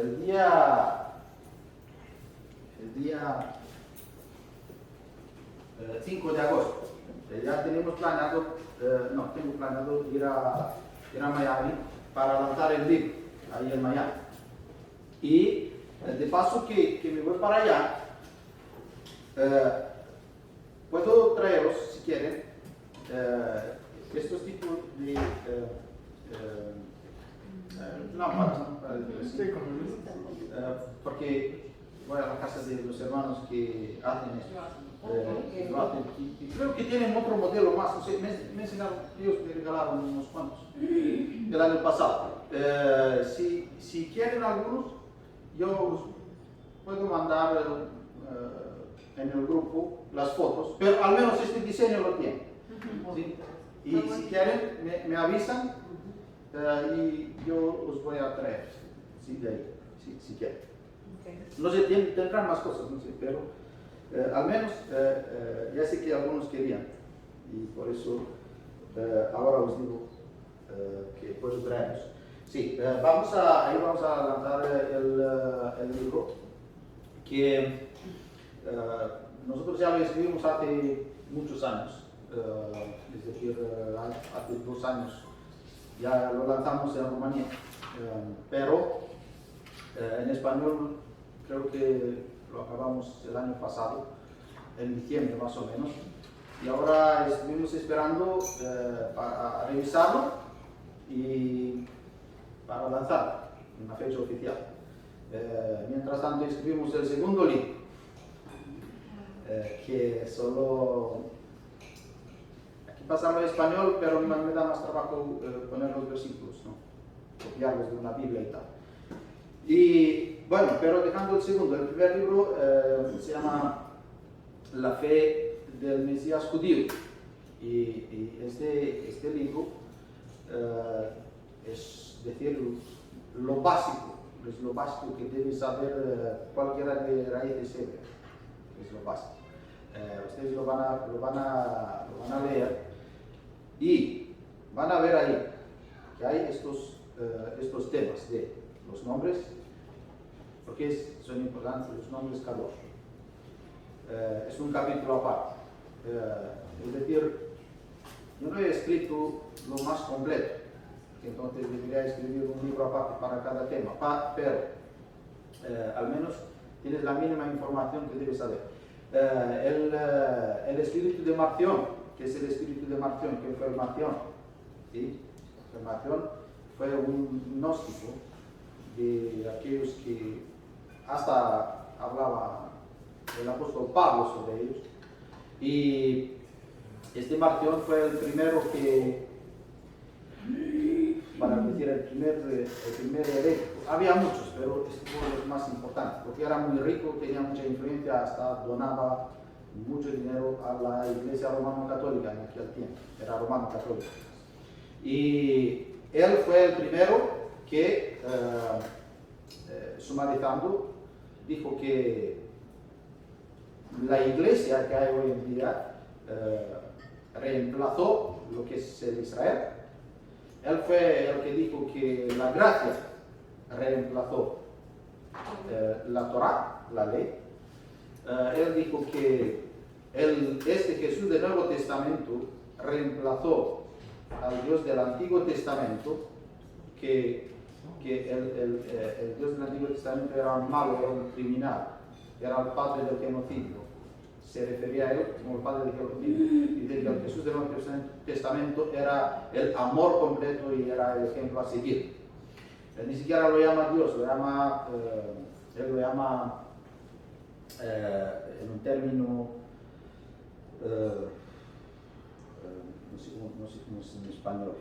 el día 5 de agosto. Ya tenemos planeado, tengo planeado ir a Miami para lanzar el libro, ahí en Miami. Y de paso que me voy para allá, puedo traeros, si quieren, estos tipos de lámparas, ¿no? Porque voy a la casa de los hermanos que hacen esto. Lo hacen. Y creo que tienen otro modelo más, no sé, me enseñaron, ellos me regalaron unos cuantos el año pasado. Si quieren algunos, yo os puedo mandar en el grupo las fotos, pero al menos este diseño lo tiene. ¿Sí? Y si quieren, me avisan y yo os voy a traer, ¿sí? De ahí, si quieren. No sé, tendrán más cosas, no sé, pero al menos ya sé que algunos querían y por eso ahora os digo que puedo traerlos. Sí, vamos a lanzar el libro que nosotros ya lo escribimos hace muchos años, es decir, hace 2 años ya lo lanzamos en Rumanía, pero en español creo que lo acabamos el año pasado, en diciembre más o menos, y ahora estuvimos esperando para revisarlo y para lanzarlo en una fecha oficial. Mientras tanto escribimos el segundo libro, que solo aquí pasamos en español, pero me da más trabajo poner los versículos, ¿no? Copiarlos de una Biblia y tal. Y bueno, pero dejando el segundo, el primer libro se llama La fe del Mesías judío, y este libro es decir lo básico, es lo básico que debe saber cualquiera de raíces hebreas, es lo básico. Ustedes lo van a leer y van a ver ahí que hay estos temas de los nombres, porque son importantes los nombres Kadosh. Es un capítulo aparte. Es decir, yo no he escrito lo más completo, entonces debería escribir un libro aparte para cada tema, pero al menos tienes la mínima información que debes saber. El espíritu de Marción, que es el espíritu de Marción, que fue Marción, ¿sí? Marción fue un gnóstico de aquellos que hasta hablaba el apóstol Pablo sobre ellos, y este Marción fue el primero que, para decir el primer hereje. Había muchos, pero este fue el más importante, porque era muy rico, tenía mucha influencia, hasta donaba mucho dinero a la iglesia romano-católica en aquel tiempo, era romano-católica. Y él fue el primero que, sumarizando, dijo que la iglesia que hay hoy en día reemplazó lo que es el Israel. Él fue el que dijo que la gracia reemplazó la Torá, la ley. Él dijo que este Jesús del Nuevo Testamento reemplazó al Dios del Antiguo Testamento, que el Dios del Antiguo Testamento era un malo, era un criminal, era el padre del genocidio. Se refería a él como el padre del genocidio, y de que el Jesús del Nuevo Testamento era el amor completo y era el ejemplo a seguir. Él ni siquiera lo llama Dios, él lo llama en un término, no sé cómo es en español.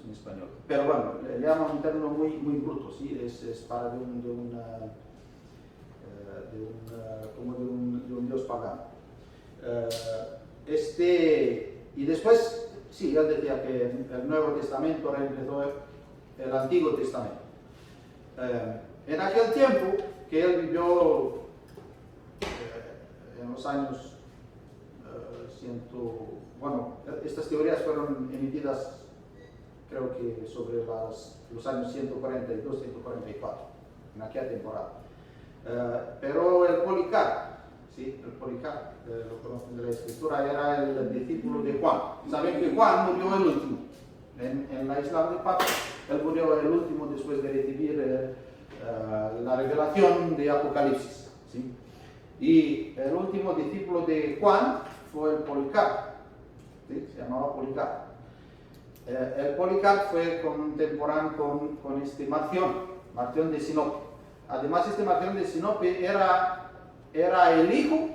En español, pero bueno, le llaman un término muy bruto, ¿sí? Es para de un dios pagano. Y después, sí, él decía que el Nuevo Testamento reemplazó el Antiguo Testamento. En aquel tiempo que él vivió, en los años estas teorías fueron emitidas creo que sobre los años 142, 144, en aquella temporada. Pero el Policarpo, ¿sí? El Policarpo, lo conocen de la Escritura, era el discípulo de Juan. Saben que Juan murió el último. En la isla de Patmos, él murió el último después de recibir la revelación de Apocalipsis, ¿sí? Y el último discípulo de Juan fue el Policarpo, ¿sí? Se llamaba Policarpo. El Policarpo fue contemporáneo con este Marción de Sinope. Además, este Marción de Sinope era el hijo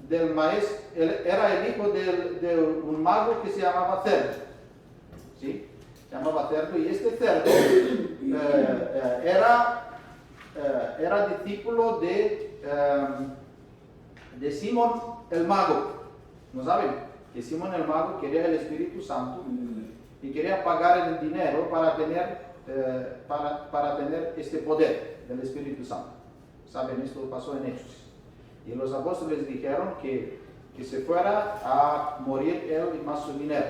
del maestro, era el hijo de un mago que se llamaba Cerdo, ¿sí? Se llamaba Cerdo, y este Cerdo era discípulo de Simón el mago. ¿No saben? Que Simón el mago quería el Espíritu Santo y quería pagar el dinero para tener este poder del Espíritu Santo. ¿Saben? Esto pasó en Hechos. Y los apóstoles dijeron que se fuera a morir él y más su dinero,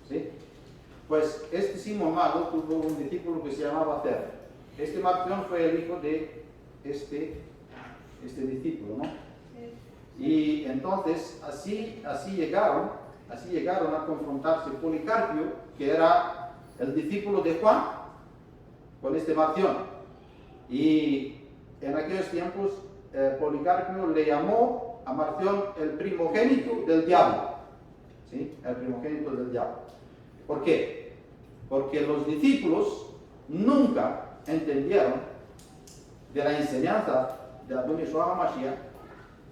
¿sí? Pues este Simón mago tuvo un discípulo que se llamaba Cerdo. Este Marción fue el hijo de este discípulo, ¿no? Y entonces así llegaron a confrontarse Policarpio, que era el discípulo de Juan, con este Marción. Y en aquellos tiempos Policarpio le llamó a Marción el primogénito del diablo, ¿sí? El primogénito del diablo. ¿Por qué? Porque los discípulos nunca entendieron de la enseñanza de Adón Yeshua HaMashiach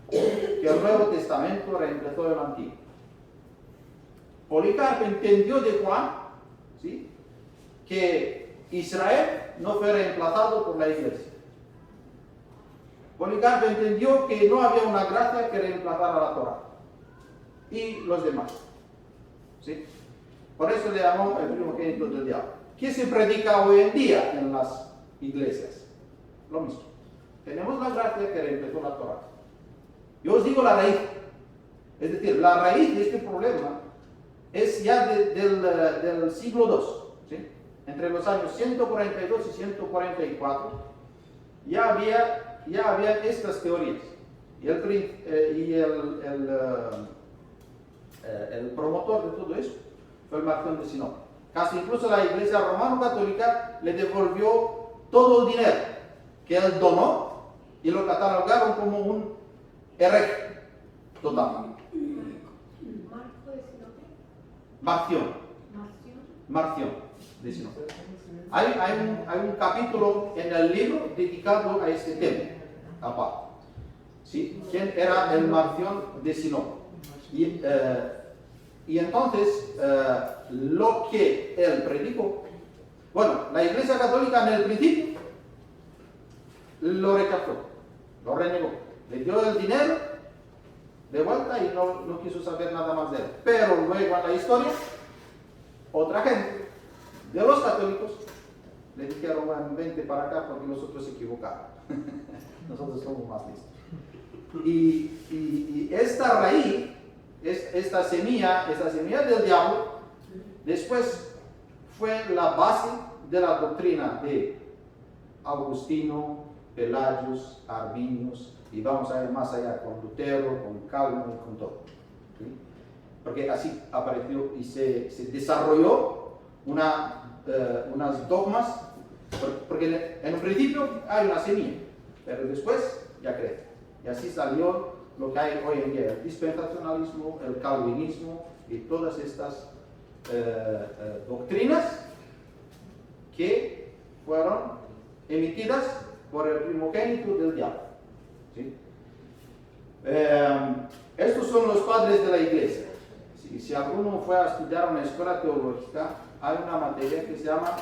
que el Nuevo Testamento reemplazó el Antiguo. Policarpo entendió de Juan, ¿sí?, que Israel no fue reemplazado por la iglesia. Policarpo entendió que no había una gracia que reemplazara la Torah y los demás, ¿sí? Por eso le llamó el primogénito del diablo. ¿Qué se predica hoy en día en las iglesias? Lo mismo. Tenemos la gracia que reemplazó la Torah. Yo os digo la raíz. Es decir, la raíz de este problema es ya del siglo II, ¿sí? Entre los años 142 y 144 ya había estas teorías. Y el promotor de todo eso fue el Marción de Sinope. Casi incluso la Iglesia Romano-Católica le devolvió todo el dinero que él donó y lo catalogaron como un hereje total. Marción de Sinope. Hay un capítulo en el libro dedicado a este tema, aparte. ¿Sí? ¿Quién era el Marción de Sinope? Y entonces, lo que él predicó, bueno, la Iglesia Católica en el principio lo rechazó, lo renegó, le dio el dinero de vuelta y no quiso saber nada más de él. Pero luego en la historia, otra gente de los católicos le dijeron: bueno, vente para acá porque nosotros se equivocaron. Nosotros somos más listos. Y esta raíz, esta semilla del diablo, después fue la base de la doctrina de Agustino, Pelagos, Arminios, y vamos a ir más allá con Lutero, con Calvino y con todo, ¿sí? Porque así apareció y se desarrolló unas dogmas, porque en un principio hay una semilla, pero después ya crece. Y así salió lo que hay hoy en día, el dispensacionalismo, el calvinismo y todas estas doctrinas que fueron emitidas por el primogénito del diablo, ¿sí? Estos son los padres de la iglesia. Si alguno fue a estudiar una escuela teológica, hay una materia que se llama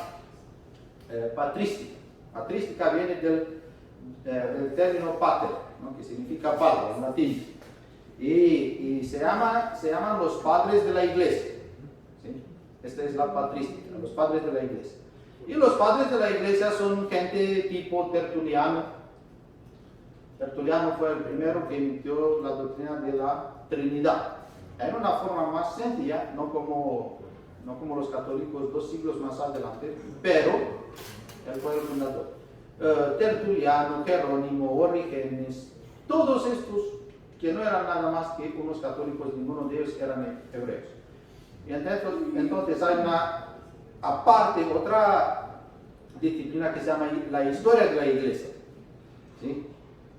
patrística. Patrística viene del término pater, ¿no?, que significa padre en latín. Y se llaman los padres de la iglesia, ¿sí? Esta es la patrística, los padres de la iglesia. Y los padres de la iglesia son gente tipo Tertuliano. Tertuliano fue el primero que emitió la doctrina de la Trinidad. En una forma más sencilla, no como no como los católicos 2 siglos más adelante, pero él fue el fundador. Tertuliano, Jerónimo, Orígenes, todos estos que no eran nada más que unos católicos, ninguno de ellos eran hebreos. Y entonces hay aparte otra disciplina que se llama la historia de la iglesia. ¿Sí?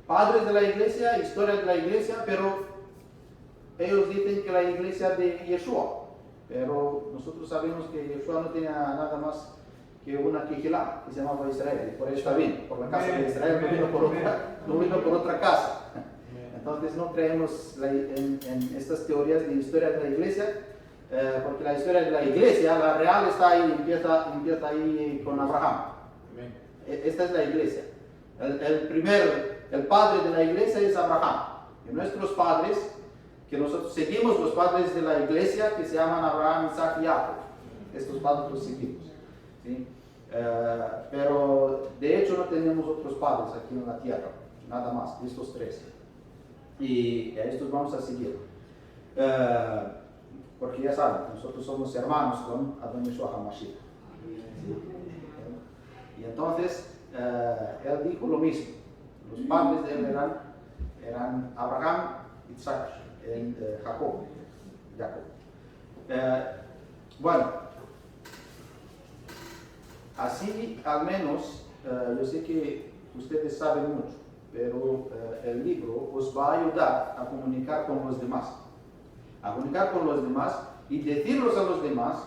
Padres de la iglesia, historia de la iglesia, pero ellos dicen que la iglesia de Yeshua, pero nosotros sabemos que Yeshua no tenía nada más que una quejilá que se llamaba Israel, y por eso está bien, por la casa de Israel, no vino por otra casa. Entonces no creemos en estas teorías de historia de la iglesia, porque la historia de la iglesia, la real, está ahí, empieza ahí con Abraham. Esta es la iglesia. El padre de la iglesia es Abraham. Y nuestros padres, que nosotros seguimos los padres de la iglesia, que se llaman Abraham, Isaac y Jacob. Estos padres los seguimos. ¿Sí? Pero de hecho no tenemos otros padres aquí en la tierra, nada más, de estos 3. Y a estos vamos a seguir. Porque ya saben, nosotros somos hermanos con Adon Yeshua HaMashiach. ¿Sí? Y entonces, él dijo lo mismo. Los padres de él eran Abraham, Isaac y Jacob. Bueno, así al menos, yo sé que ustedes saben mucho, pero el libro os va a ayudar a comunicar con los demás. A comunicar con los demás y decirlos a los demás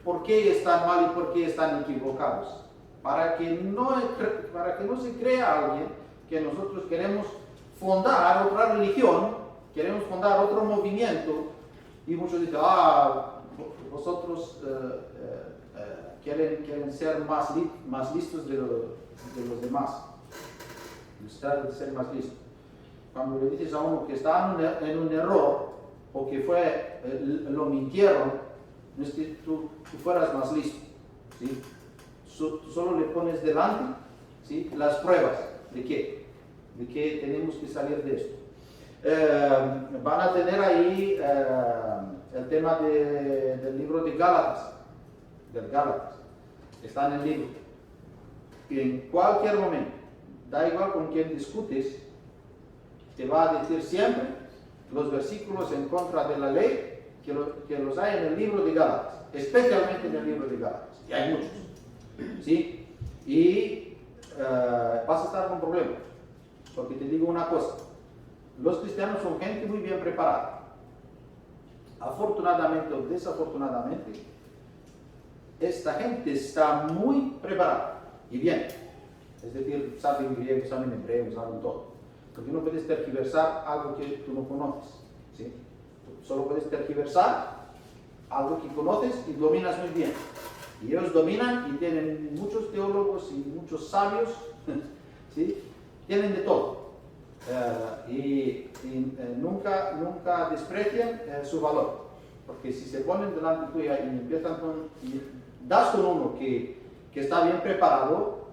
por qué están mal y por qué están equivocados. Para que no se crea alguien que nosotros queremos fundar otra religión, queremos fundar otro movimiento, y muchos dicen, vosotros quieren ser más listos de los demás, buscar de ser más listos. Cuando le dices a uno que está en un error, o que lo mintieron, no es que tú fueras más listo, ¿sí? Tú solo le pones delante, ¿sí?, las pruebas de que tenemos que salir de esto. Van a tener ahí el tema del libro de Gálatas, está en el libro. Y en cualquier momento, da igual con quién discutes, te va a decir siempre los versículos en contra de la ley que los hay en el libro de Gálatas, especialmente en el libro de Gálatas, y hay muchos. ¿Sí? Y vas a estar con problemas, porque te digo una cosa, los cristianos son gente muy bien preparada. Afortunadamente o desafortunadamente, esta gente está muy preparada y bien, es decir, saben griego, saben hebreo, saben todo, porque no puedes tergiversar algo que tú no conoces, ¿sí? Solo puedes tergiversar algo que conoces y dominas muy bien. Y ellos dominan y tienen muchos teólogos y muchos sabios, ¿sí? Tienen de todo. Nunca desprecian su valor. Porque si se ponen delante tuya y das con uno que está bien preparado,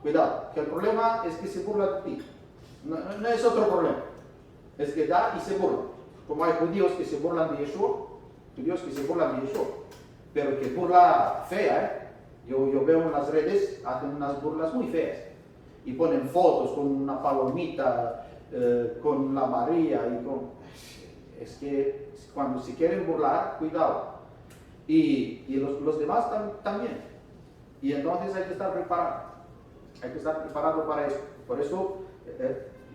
cuidado, que el problema es que se burla de ti. No es otro problema. Es que da y se burla. Como hay judíos que se burlan de Yeshua, pero que burla fea, Yo veo en las redes, hacen unas burlas muy feas y ponen fotos con una palomita, con la María es que cuando se quieren burlar, cuidado. Y los demás también. Y entonces hay que estar preparado para eso. Por eso,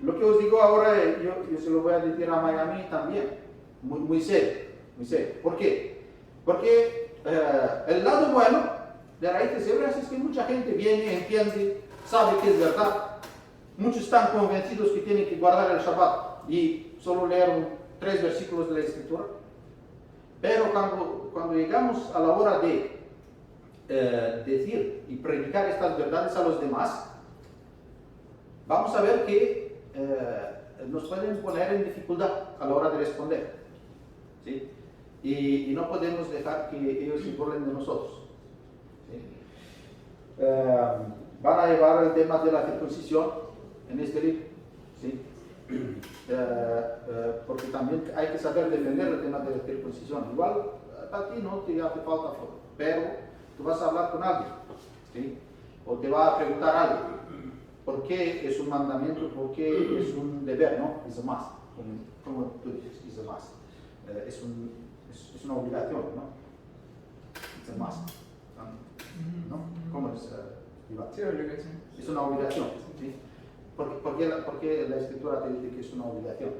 lo que os digo ahora, yo se lo voy a decir a Miami también, muy serio. ¿Por qué? Porque el lado bueno de Raíces Hebreas es que mucha gente viene, entiende, sabe que es verdad. Muchos están convencidos que tienen que guardar el Shabbat y solo leer 3 versículos de la Escritura. Pero cuando llegamos a la hora de decir y predicar estas verdades a los demás, vamos a ver que nos pueden poner en dificultad a la hora de responder, ¿sí? Y no podemos dejar que ellos se burlen de nosotros, ¿sí? Van a llevar el tema de la circuncisión en este libro, ¿sí? Porque también hay que saber defender el tema de la circuncisión. Igual para ti no te hace falta foto, pero tú vas a hablar con alguien, ¿sí? O te va a preguntar algo. ¿Por qué es un mandamiento? ¿Por qué es un deber? ¿No? Es a must. Como tú dices, es a must. Es una obligación, ¿no? Es a must. ¿No? ¿Cómo es, Iván? Sí, obligación. Es una obligación, ¿sí? Porque la escritura te dice que es una obligación.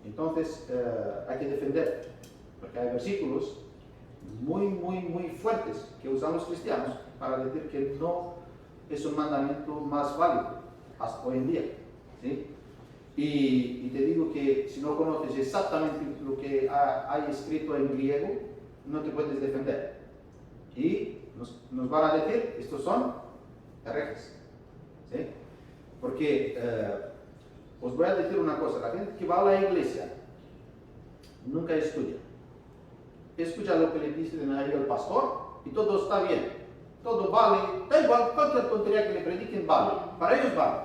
Entonces, hay que defender, porque hay versículos muy fuertes que usan los cristianos para decir que no es un mandamiento más válido hasta hoy en día, ¿sí? Y te digo que si no conoces exactamente lo que hay escrito en griego, no te puedes defender. Y nos van a decir, estos son herejes, ¿sí? Porque os voy a decir una cosa, la gente que va a la iglesia nunca estudia. Escucha lo que le dicen ahí el pastor y todo está bien. Todo vale, da igual, cualquier tontería que le prediquen vale, para ellos vale.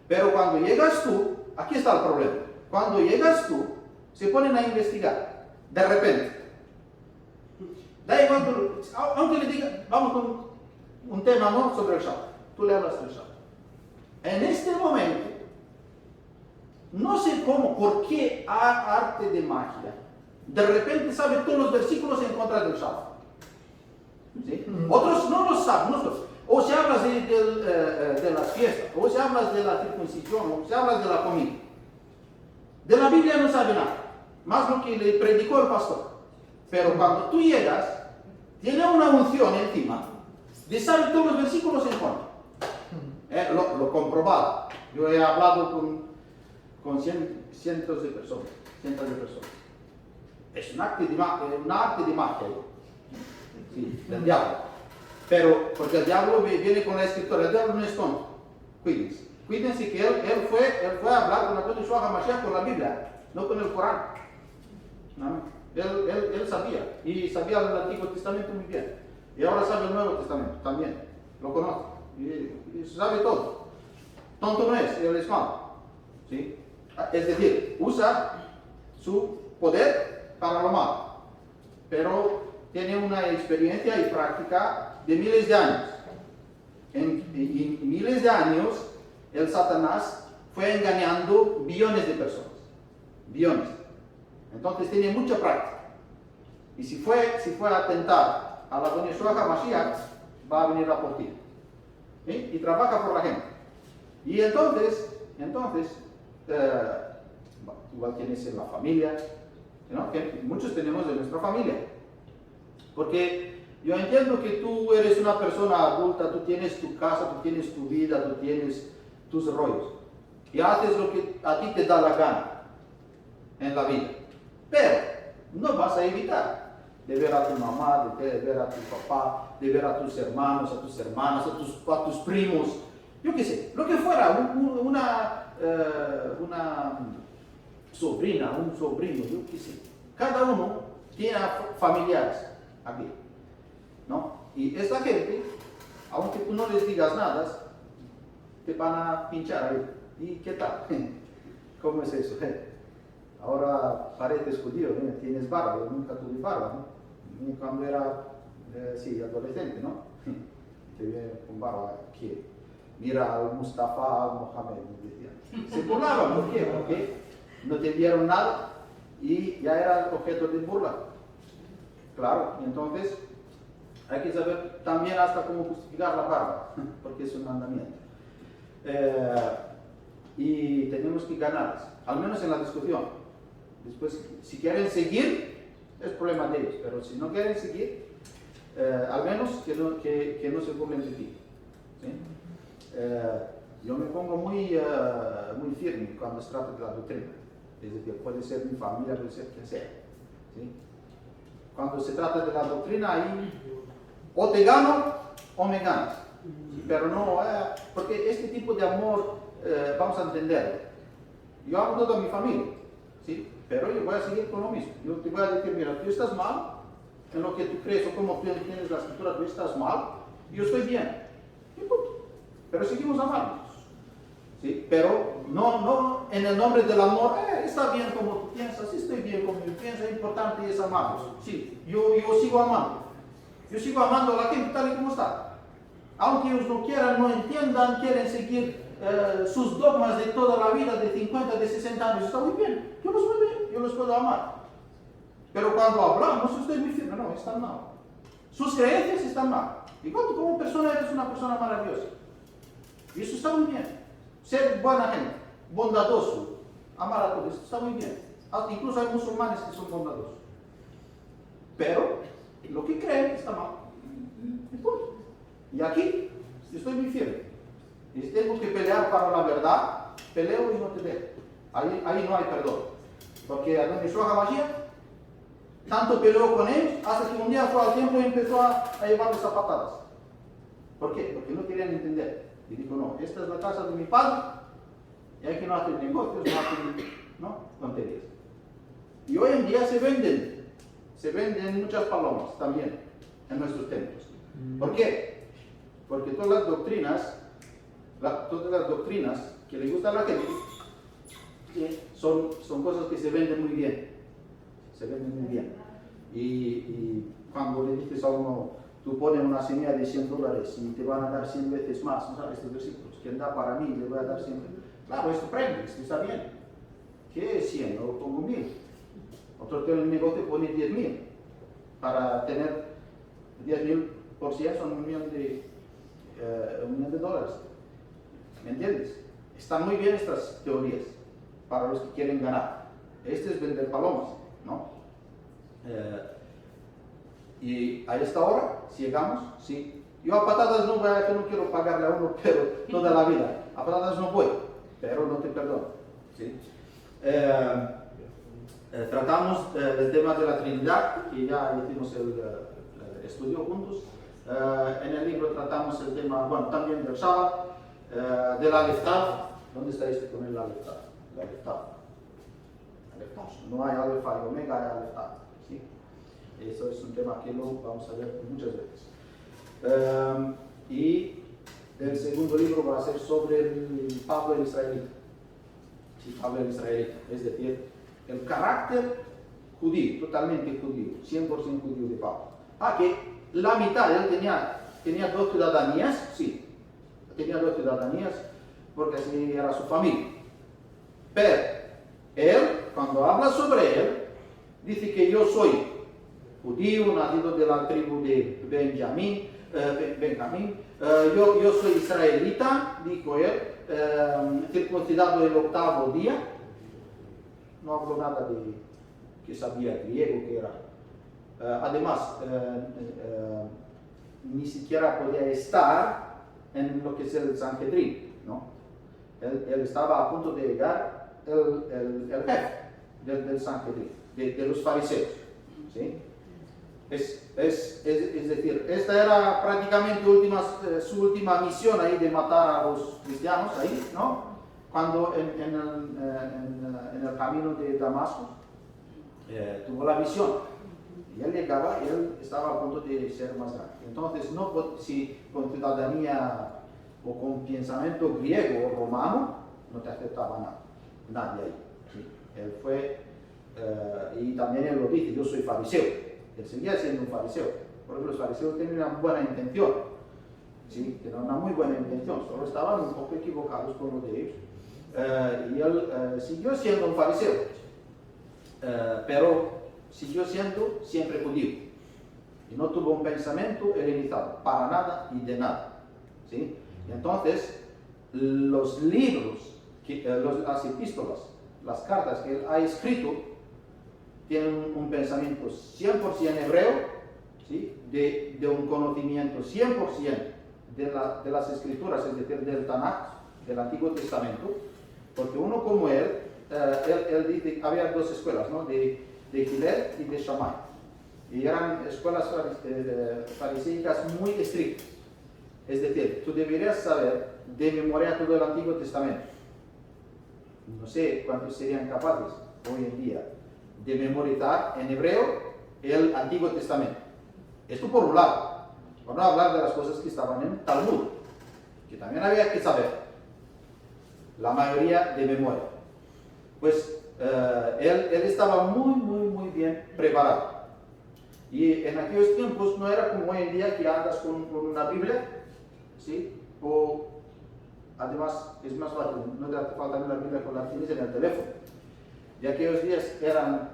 Pero cuando llegas tú, aquí está el problema. Cuando llegas tú, se ponen a investigar, de repente. Da igual, aunque le digan, vamos con un tema, ¿no?, sobre el Shabbat. Tú le hablas del Shabbat. En este momento, no sé cómo, por qué arte de magia, de repente sabe todos los versículos en contra del Shabbat. ¿Sí? Otros no lo saben. O si hablas de las fiestas, o si hablas de la circuncisión, o si hablas de la comida. De la Biblia no sabe nada, más lo que le predicó el pastor. Pero cuando tú llegas, tiene una unción encima de saber todos los versículos en contra. Lo comprobado. Yo he hablado con cientos de personas. Es un arte de magia. Sí, del diablo. Pero, porque el diablo viene con la escritura, el diablo no es tonto. Cuídense que él fue a hablar con la cosa de Yeshua HaMashiach con la Biblia, no con el Corán. ¿No? Él sabía, y sabía el Antiguo Testamento muy bien. Y ahora sabe el Nuevo Testamento también, lo conoce, y sabe todo. Tonto no es, él es malo. ¿Sí? Es decir, usa su poder para lo malo. Pero tiene una experiencia y práctica de miles de años. En miles de años, el Satanás fue engañando billones de personas. Billones. Entonces tiene mucha práctica. Y si fue a atentar a la doña Yeshua HaMashiach, va a venir a por ti. ¿Sí? Y trabaja por la gente. Y entonces igual tienes en la familia, ¿no? Que muchos tenemos en nuestra familia. Porque yo entiendo que tú eres una persona adulta, tú tienes tu casa, tú tienes tu vida, tú tienes tus rollos. Y haces lo que a ti te da la gana en la vida. Pero no vas a evitar de ver a tu mamá, de ver a tu papá, de ver a tus hermanos, a tus hermanas, a tus primos. Yo qué sé, lo que fuera, una sobrina, un sobrino, yo qué sé. Cada uno tiene familiares aquí, ¿no? Y esta gente, aunque tú no les digas nada, te van a pinchar ahí. ¿Y qué tal? ¿Cómo es eso? Ahora pareces judío, ¿eh? Tienes barba, yo nunca tuve barba, ¿no? Ni cuando era, adolescente, ¿no? Te ve con barba aquí. Mira al Mustafa, al Mohamed, me decían. Se burlaban, ¿por qué? Porque no te dieron nada y ya era objeto de burla. Claro, y entonces hay que saber también hasta cómo justificar la barba, porque es un mandamiento. Y tenemos que ganarles, al menos en la discusión. Después, si quieren seguir, es problema de ellos, pero si no quieren seguir, al menos que no se burlen de ti. ¿Sí? Yo me pongo muy firme cuando se trata de la doctrina. Es decir, puede ser mi familia, puede ser quien sea. ¿Sí? Cuando se trata de la doctrina, ahí o te gano o me ganas. Pero no, porque este tipo de amor, vamos a entenderlo. Yo amo toda mi familia, ¿sí? Pero yo voy a seguir con lo mismo. Yo te voy a decir, mira, tú estás mal en lo que tú crees o como tú entiendes la escritura, tú estás mal, y yo estoy bien. Y punto. Pero seguimos amándonos. ¿sí? Pero no en el nombre del amor, está bien como tú piensas, estoy bien como yo pienso, importante es amarlos. Sí, yo sigo amando. Yo sigo amando a la gente tal y como está. Aunque ellos no quieran, no entiendan, quieren seguir sus dogmas de toda la vida, de 50, de 60 años, está muy bien. Yo los puedo amar. Pero cuando hablamos, estoy muy firme, no, están mal. Sus creencias están mal. Igual tú como persona eres una persona maravillosa. Y eso está muy bien. Ser buena gente, bondadoso, amar a todos, está muy bien. Incluso hay musulmanes que son bondadosos. Pero lo que creen está mal. Y aquí estoy muy firme. Y si tengo que pelear para la verdad, peleo y no te dejo. Ahí no hay perdón. Porque a donde Yeshua HaMashiach, tanto peleó con ellos, hasta que un día fue al templo y empezó a llevarles a patadas. ¿Por qué? Porque no querían entender. Y dijo, no, esta es la casa de mi padre, y hay que no hacer negocios, no hacen tonterías. Y hoy en día se venden muchas palomas también en nuestros templos. ¿Por qué? Porque todas las doctrinas que le gustan a la gente, son cosas que se venden muy bien. Se venden muy bien. Y cuando le dices a uno, tú pones una semilla de $100 y te van a dar 100 veces más, ¿no sabes estos versículos? ¿Quién da para mí? Le voy a dar 100. Claro, esto prende, esto está bien. ¿Qué es 100? Lo pongo 1000. Otro que en el negocio pone 10.000. Para tener 10.000% son $1 millón de dólares. ¿Me entiendes? Están muy bien estas teorías para los que quieren ganar. Este es vender palomas, ¿no? Y a esta hora, si llegamos, sí. Yo a patadas no voy a, que no quiero pagarle a uno, pero toda la vida. A patadas no puedo, pero no te perdono. ¿Sí? Tratamos el tema de la Trinidad, que ya hicimos el estudio juntos. En el libro tratamos el tema, bueno, también del Shabbat, del Aleph Tav. ¿Dónde está este con el Aleph Tav? El Aleph Tav. No hay Aleph y Omega, hay Aleph Tav. ¿Sí? Eso es un tema que lo vamos a ver muchas veces. Y el segundo libro va a ser sobre el Pablo el Israelita. Sí, Pablo el Israelita, es decir, el carácter judío, totalmente judío, 100% judío de Pablo. Que la mitad, él tenía 2 ciudadanías, sí, tenía 2 ciudadanías, porque así era su familia. Pero él, cuando habla sobre él, dice que yo soy judío, nacido de la tribu de Benjamín, yo soy israelita, dijo él, circuncidado el 8º día. No hablo nada de que sabía griego, que era. Además, ni siquiera podía estar en lo que es el Sanhedrin, ¿no? Él estaba a punto de llegar el jefe del Sanhedrin, de los fariseos, ¿sí? Es decir, esta era prácticamente su última misión ahí de matar a los cristianos ahí, ¿no? Cuando en el camino de Damasco tuvo la visión. Y él llegaba y él estaba a punto de ser más grande. Entonces, si con ciudadanía o con pensamiento griego o romano, no te aceptaba nadie ahí. ¿Sí? Él fue, y también él lo dice, yo soy fariseo. Él seguía siendo un fariseo, porque los fariseos tenían una buena intención, ¿sí? Tenían una muy buena intención, solo estaban un poco equivocados con lo de ellos. Y él siguió siendo un fariseo, pero siguió siendo siempre judío. Y no tuvo un pensamiento helenizado, para nada y de nada. ¿Sí? Y entonces, los libros, las epístolas, las cartas que él ha escrito, tienen un pensamiento 100% hebreo, ¿sí? de un conocimiento 100% de las escrituras, es decir, del Tanakh, del Antiguo Testamento, porque uno como él dice, había 2 escuelas, ¿no? de Hillel y de Shammai, y eran escuelas fariseicas muy estrictas, es decir, tú deberías saber de memoria todo el Antiguo Testamento. No sé cuántos serían capaces hoy en día de memorizar en hebreo el Antiguo Testamento. Esto por un lado. Vamos a hablar de las cosas que estaban en Talmud, que también había que saber. la mayoría de memoria. Pues él estaba muy bien preparado. Y en aquellos tiempos no era como hoy en día que andas con una Biblia, ¿sí? O además es más fácil, no te hace falta una Biblia, con la tienes en el teléfono. Y aquellos días eran,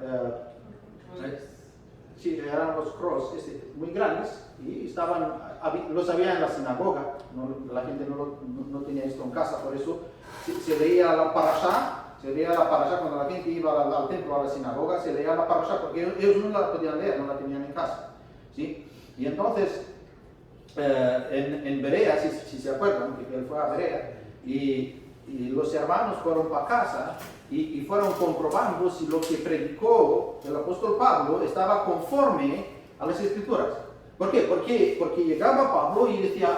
eran los cross muy grandes y los había en la sinagoga. La gente no tenía esto en casa, por eso se leía la parashá. Se leía la parashá cuando la gente iba al templo, a la sinagoga, se leía la parashá porque ellos no la podían leer, no la tenían en casa, ¿sí? Y entonces, en Berea, si se acuerdan, que él fue a Berea, y los hermanos fueron para casa y fueron comprobando si lo que predicó el apóstol Pablo estaba conforme a las Escrituras. ¿Por qué? Porque llegaba Pablo y decía,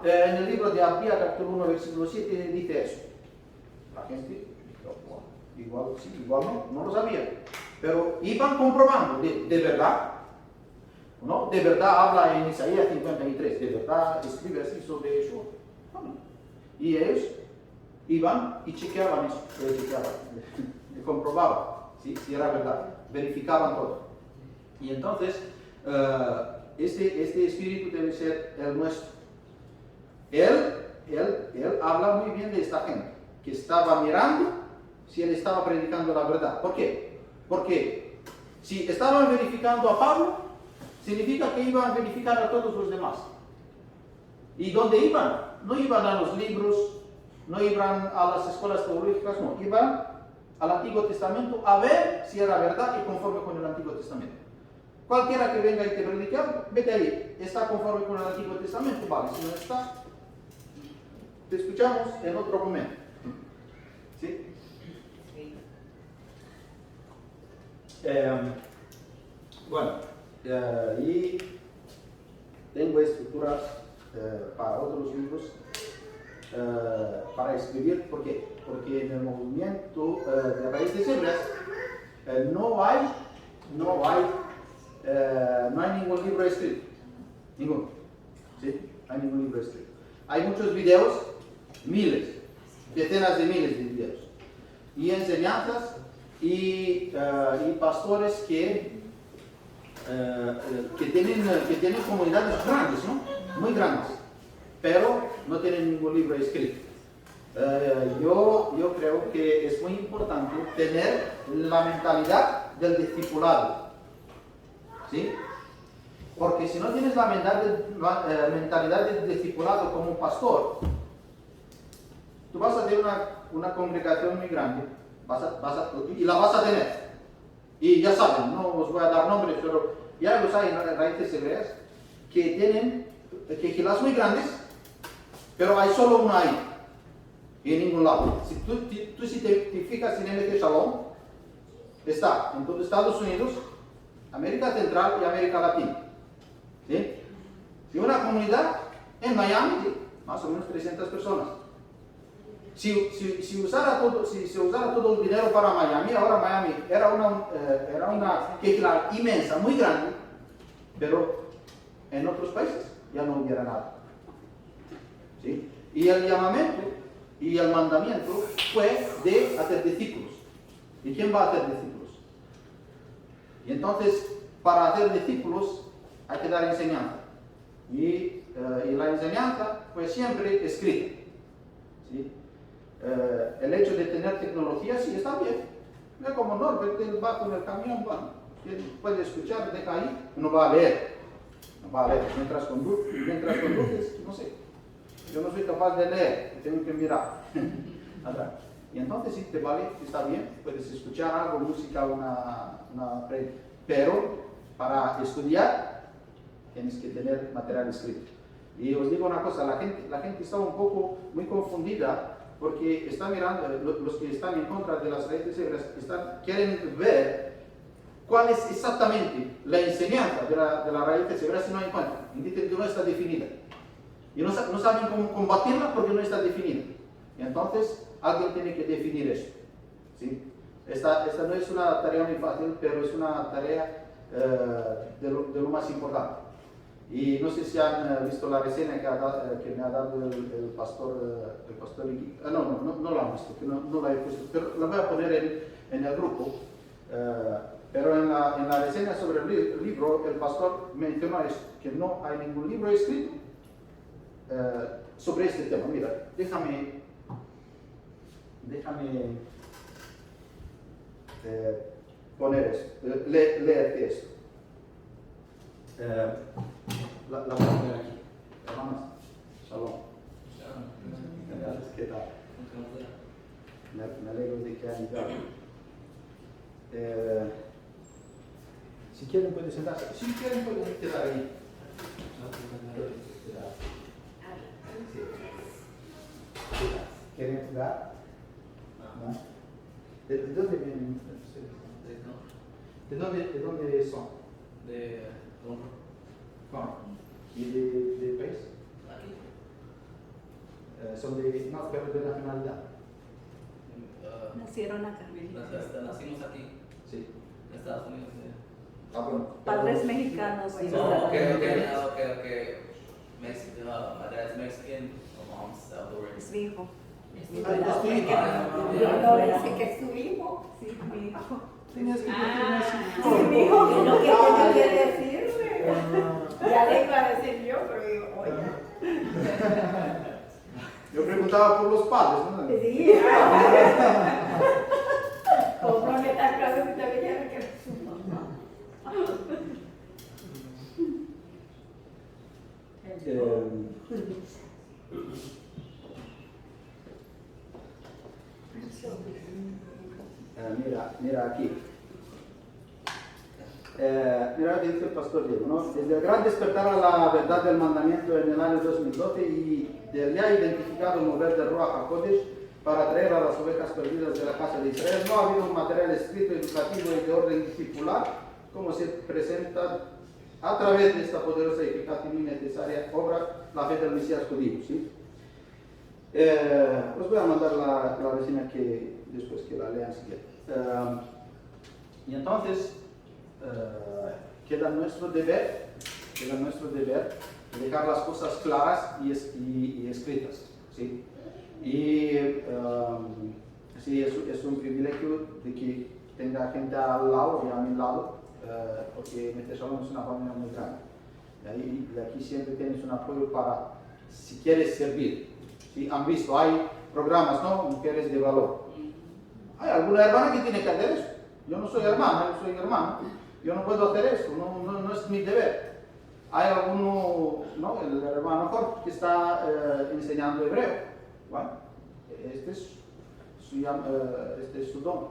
en el libro de Abdías, capítulo 1, versículo 7, dice eso. La gente... Igual sí, igual no lo sabían, pero iban comprobando, de verdad, ¿no? De verdad habla en Isaías 53, de verdad escribe así sobre eso. Y ellos iban y chequeaban eso, y comprobaban si era verdad, verificaban todo. Y entonces, este espíritu debe ser el nuestro. Él habla muy bien de esta gente, que estaba mirando si él estaba predicando la verdad. ¿Por qué? Porque si estaban verificando a Pablo, significa que iban a verificar a todos los demás. ¿Y dónde iban? No iban a los libros, no iban a las escuelas teológicas, no. Iban al Antiguo Testamento a ver si era verdad y conforme con el Antiguo Testamento. Cualquiera que venga y te predique, vete ahí, está conforme con el Antiguo Testamento, vale. Si no está, te escuchamos en otro momento. ¿Sí? Y tengo estructuras para otros libros para escribir. ¿Por qué? Porque en el movimiento de raíces hebreas no hay ningún libro escrito. Ninguno. ¿Sí? Hay ningún libro escrito. Hay muchos videos, miles, decenas de miles de videos. Y enseñanzas y pastores que tienen comunidades grandes, ¿no? Muy grandes, pero no tienen ningún libro escrito. Yo creo que es muy importante tener la mentalidad del discipulado, ¿sí? Porque si no tienes la mentalidad del discipulado como un pastor, tú vas a tener una congregación muy grande, y la vas a tener. Y ya saben, no os voy a dar nombres, pero ya los hay en raíces hebreas que tienen quejilas muy grandes, pero hay solo una ahí, y en ningún lado. Si tú te fijas en el de Shalom, está en todo Estados Unidos, América Central y América Latina. ¿Sí? Y una comunidad en Miami de más o menos 300 personas. Si se usara todo el dinero para Miami, ahora Miami era una quejila inmensa, muy grande, pero en otros países ya no hubiera nada. ¿Sí? Y el llamamiento y el mandamiento fue de hacer discípulos. ¿Y quién va a hacer discípulos? Y entonces, para hacer discípulos hay que dar enseñanza. Y la enseñanza fue siempre escrita. ¿Sí? El hecho de tener tecnología sí está bien. No como Norbert, él va con el camión, bueno, él puede escuchar, deja ahí, no va a leer. No va a leer. Mientras conduces, no sé. Yo no soy capaz de leer, tengo que mirar atrás. Y entonces sí, te vale, está bien, puedes escuchar algo, música, una pero para estudiar tienes que tener material escrito. Y os digo una cosa, la gente está un poco muy confundida porque está mirando, los que están en contra de las raíces hebreas, quieren ver cuál es exactamente la enseñanza de las raíces hebreas y no encuentran. Y dicen que no está definida. Y no saben cómo combatirla porque no está definida. Y entonces alguien tiene que definir eso. ¿Sí? Esta no es una tarea muy fácil, pero es una tarea de lo más importante. Y no sé si han visto la reseña que me ha dado el pastor Iggy. No la han visto, que no la he puesto, pero la voy a poner en el grupo. Pero en la reseña sobre el libro, el pastor mencionó esto, que no hay ningún libro escrito sobre este tema. Mira, déjame poner esto, leerte esto. La voy a poner aquí. Hermanas, shalom. ¿Qué tal? Me alegro de que hayan llegado. Si quieren pueden sentarse, si quieren pueden quedar ahí. Sí. ¿Quieren jugar? ¿No? ¿De dónde vienen ustedes? ¿De dónde son? De ¿Cómo? ¿Y de país? aquí. Son no, pero de nacionalidad. Nacieron acá. Nacimos aquí, Sí. en Estados Unidos. Bueno. Padres mexicanos. Y Okay. Mexican, my dad's Mexican, my mom's Salvadorian. Es mi hijo. Ay, es tu hijo. No dice que es tu hijo. Sí, mi hijo. Tenías que Sí, mi hijo, lo que tenía que decirme. Ya le iba a decir yo, pero digo, oye. Yo preguntaba por los padres, ¿no? Sí. Como me está claro que te veía que es su mamá. Mira aquí. Mira lo que dice el pastor Diego, ¿no? Desde el gran despertar a la verdad del mandamiento en el año 2012 y del ya identificado mover de Ruach HaKodesh para traer a las ovejas perdidas de la casa de Israel, no ha habido un material escrito, educativo y de orden discipular como se presenta a través de esta poderosa y eficaz y muy necesaria obra, la fe del Mesías judío, ¿sí? Os voy a mandar la reseña que después que la lean si quieren. Y entonces queda nuestro deber dejar las cosas claras y escritas, ¿sí? Y sí, es un privilegio de que tenga gente al lado y a mi lado, porque Meteshalom es una familia muy grande. Y aquí siempre tienes un apoyo para, si quieres servir. ¿Sí? Han visto, hay programas, ¿no? Mujeres de valor. Hay alguna hermana que tiene que hacer eso. Yo no soy hermana, yo soy hermano. Yo no puedo hacer eso, no es mi deber. Hay alguno, ¿no? El hermano Jorge que está enseñando hebreo. Bueno, este es su don.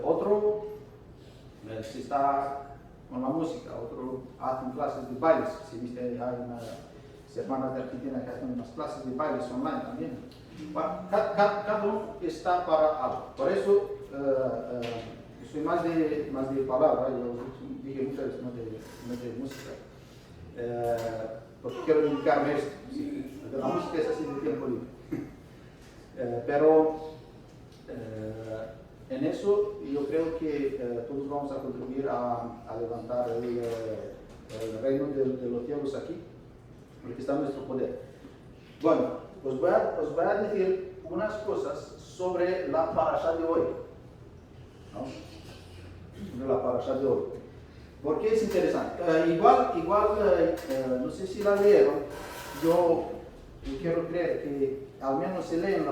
Otro si está con la música, otro hace clases de bailes. Si viste, hay unas hermanas de Argentina que hacen unas clases de bailes online también. Bueno, cada uno está para algo. Por eso soy más de palabra, yo dije muchas veces, no de música. Porque quiero dedicarme a esto. ¿Sí? La música es así de tiempo libre. Pero en eso yo creo que todos vamos a contribuir a levantar el reino de los cielos aquí, porque está en nuestro poder. Bueno, os voy a decir unas cosas sobre la parasha de hoy. ¿No? Sobre la parasha de hoy. Porque es interesante. Igual no sé si la leyeron, yo quiero creer que al menos se leen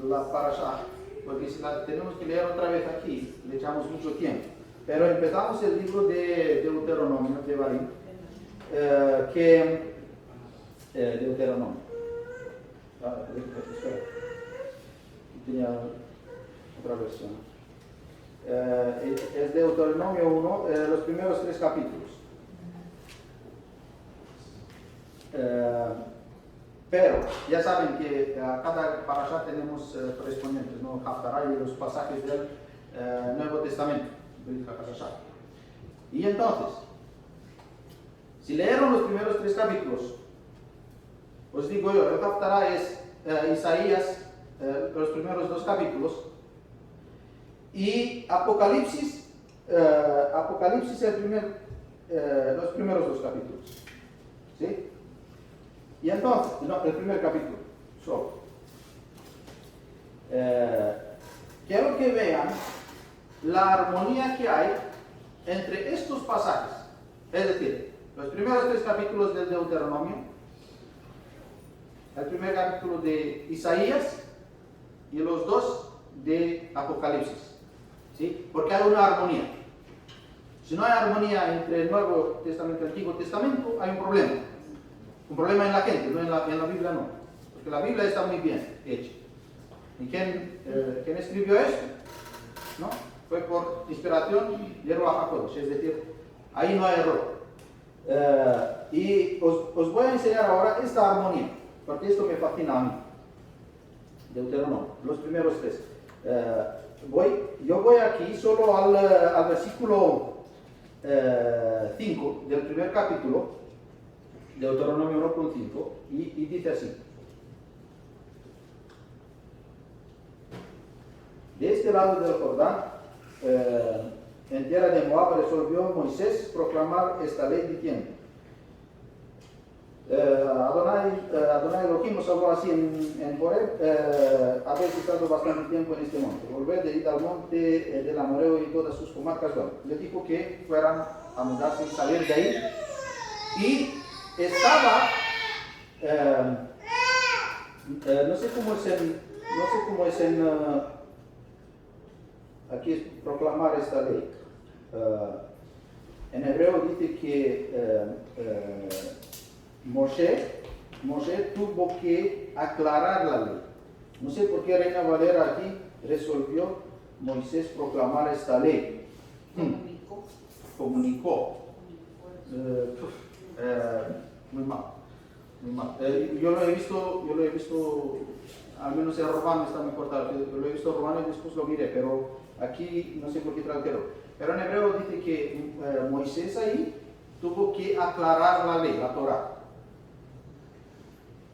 la parasha, porque si la tenemos que leer otra vez aquí, le echamos mucho tiempo. Pero empezamos el libro de Deuteronomio, de Barim, Deuteronomio. Espera, tenía otra versión. Es Deuteronomio 1, los primeros 3 capítulos. Pero ya saben que a cada parasha tenemos correspondientes, ¿no? Haftarah y los pasajes del Nuevo Testamento. Y entonces, si leyeron los primeros 3 capítulos, os digo yo, el Haftarah es Isaías, los primeros 2 capítulos, y Apocalipsis los primeros 2 capítulos. ¿Sí? Y entonces, no, el primer capítulo, solo. Quiero que vean la armonía que hay entre estos pasajes. Es decir, los primeros 3 capítulos del Deuteronomio, el primer capítulo de Isaías y los 2 de Apocalipsis. ¿Sí? Porque hay una armonía. Si no hay armonía entre el Nuevo Testamento y el Antiguo Testamento, hay un problema. Un problema en la gente, no en la Biblia no. Porque la Biblia está muy bien hecha. ¿Y quién escribió esto? ¿No? Fue por inspiración de Ruach HaKodesh, es decir, ahí no hay error. Y os voy a enseñar ahora esta armonía, porque esto me fascina a mí. Deuteronomio, los primeros 3. Yo voy aquí solo al versículo 5 del primer capítulo, Deuteronomio 1.5, y dice así. De este lado del Jordán, en tierra de Moab, resolvió Moisés proclamar esta ley diciendo: Adonai Elohim nos habló así en Horeb: habéis estado bastante tiempo en este monte, volved de ir al monte del Amoreo y todas sus comarcas. Bueno, le dijo que fueran a mudarse y salir de ahí, y estaba, no sé cómo es aquí es proclamar esta ley. En hebreo dice que Moshe tuvo que aclarar la ley. No sé por qué Reina Valera aquí resolvió Moisés proclamar esta ley. Comunicó. Muy mal. Yo lo he visto, al menos el romano está muy cortado. Yo lo he visto romano y después lo miré, pero aquí no sé por qué tradujeron. Pero en hebreo dice que Moisés ahí tuvo que aclarar la ley, la Torah.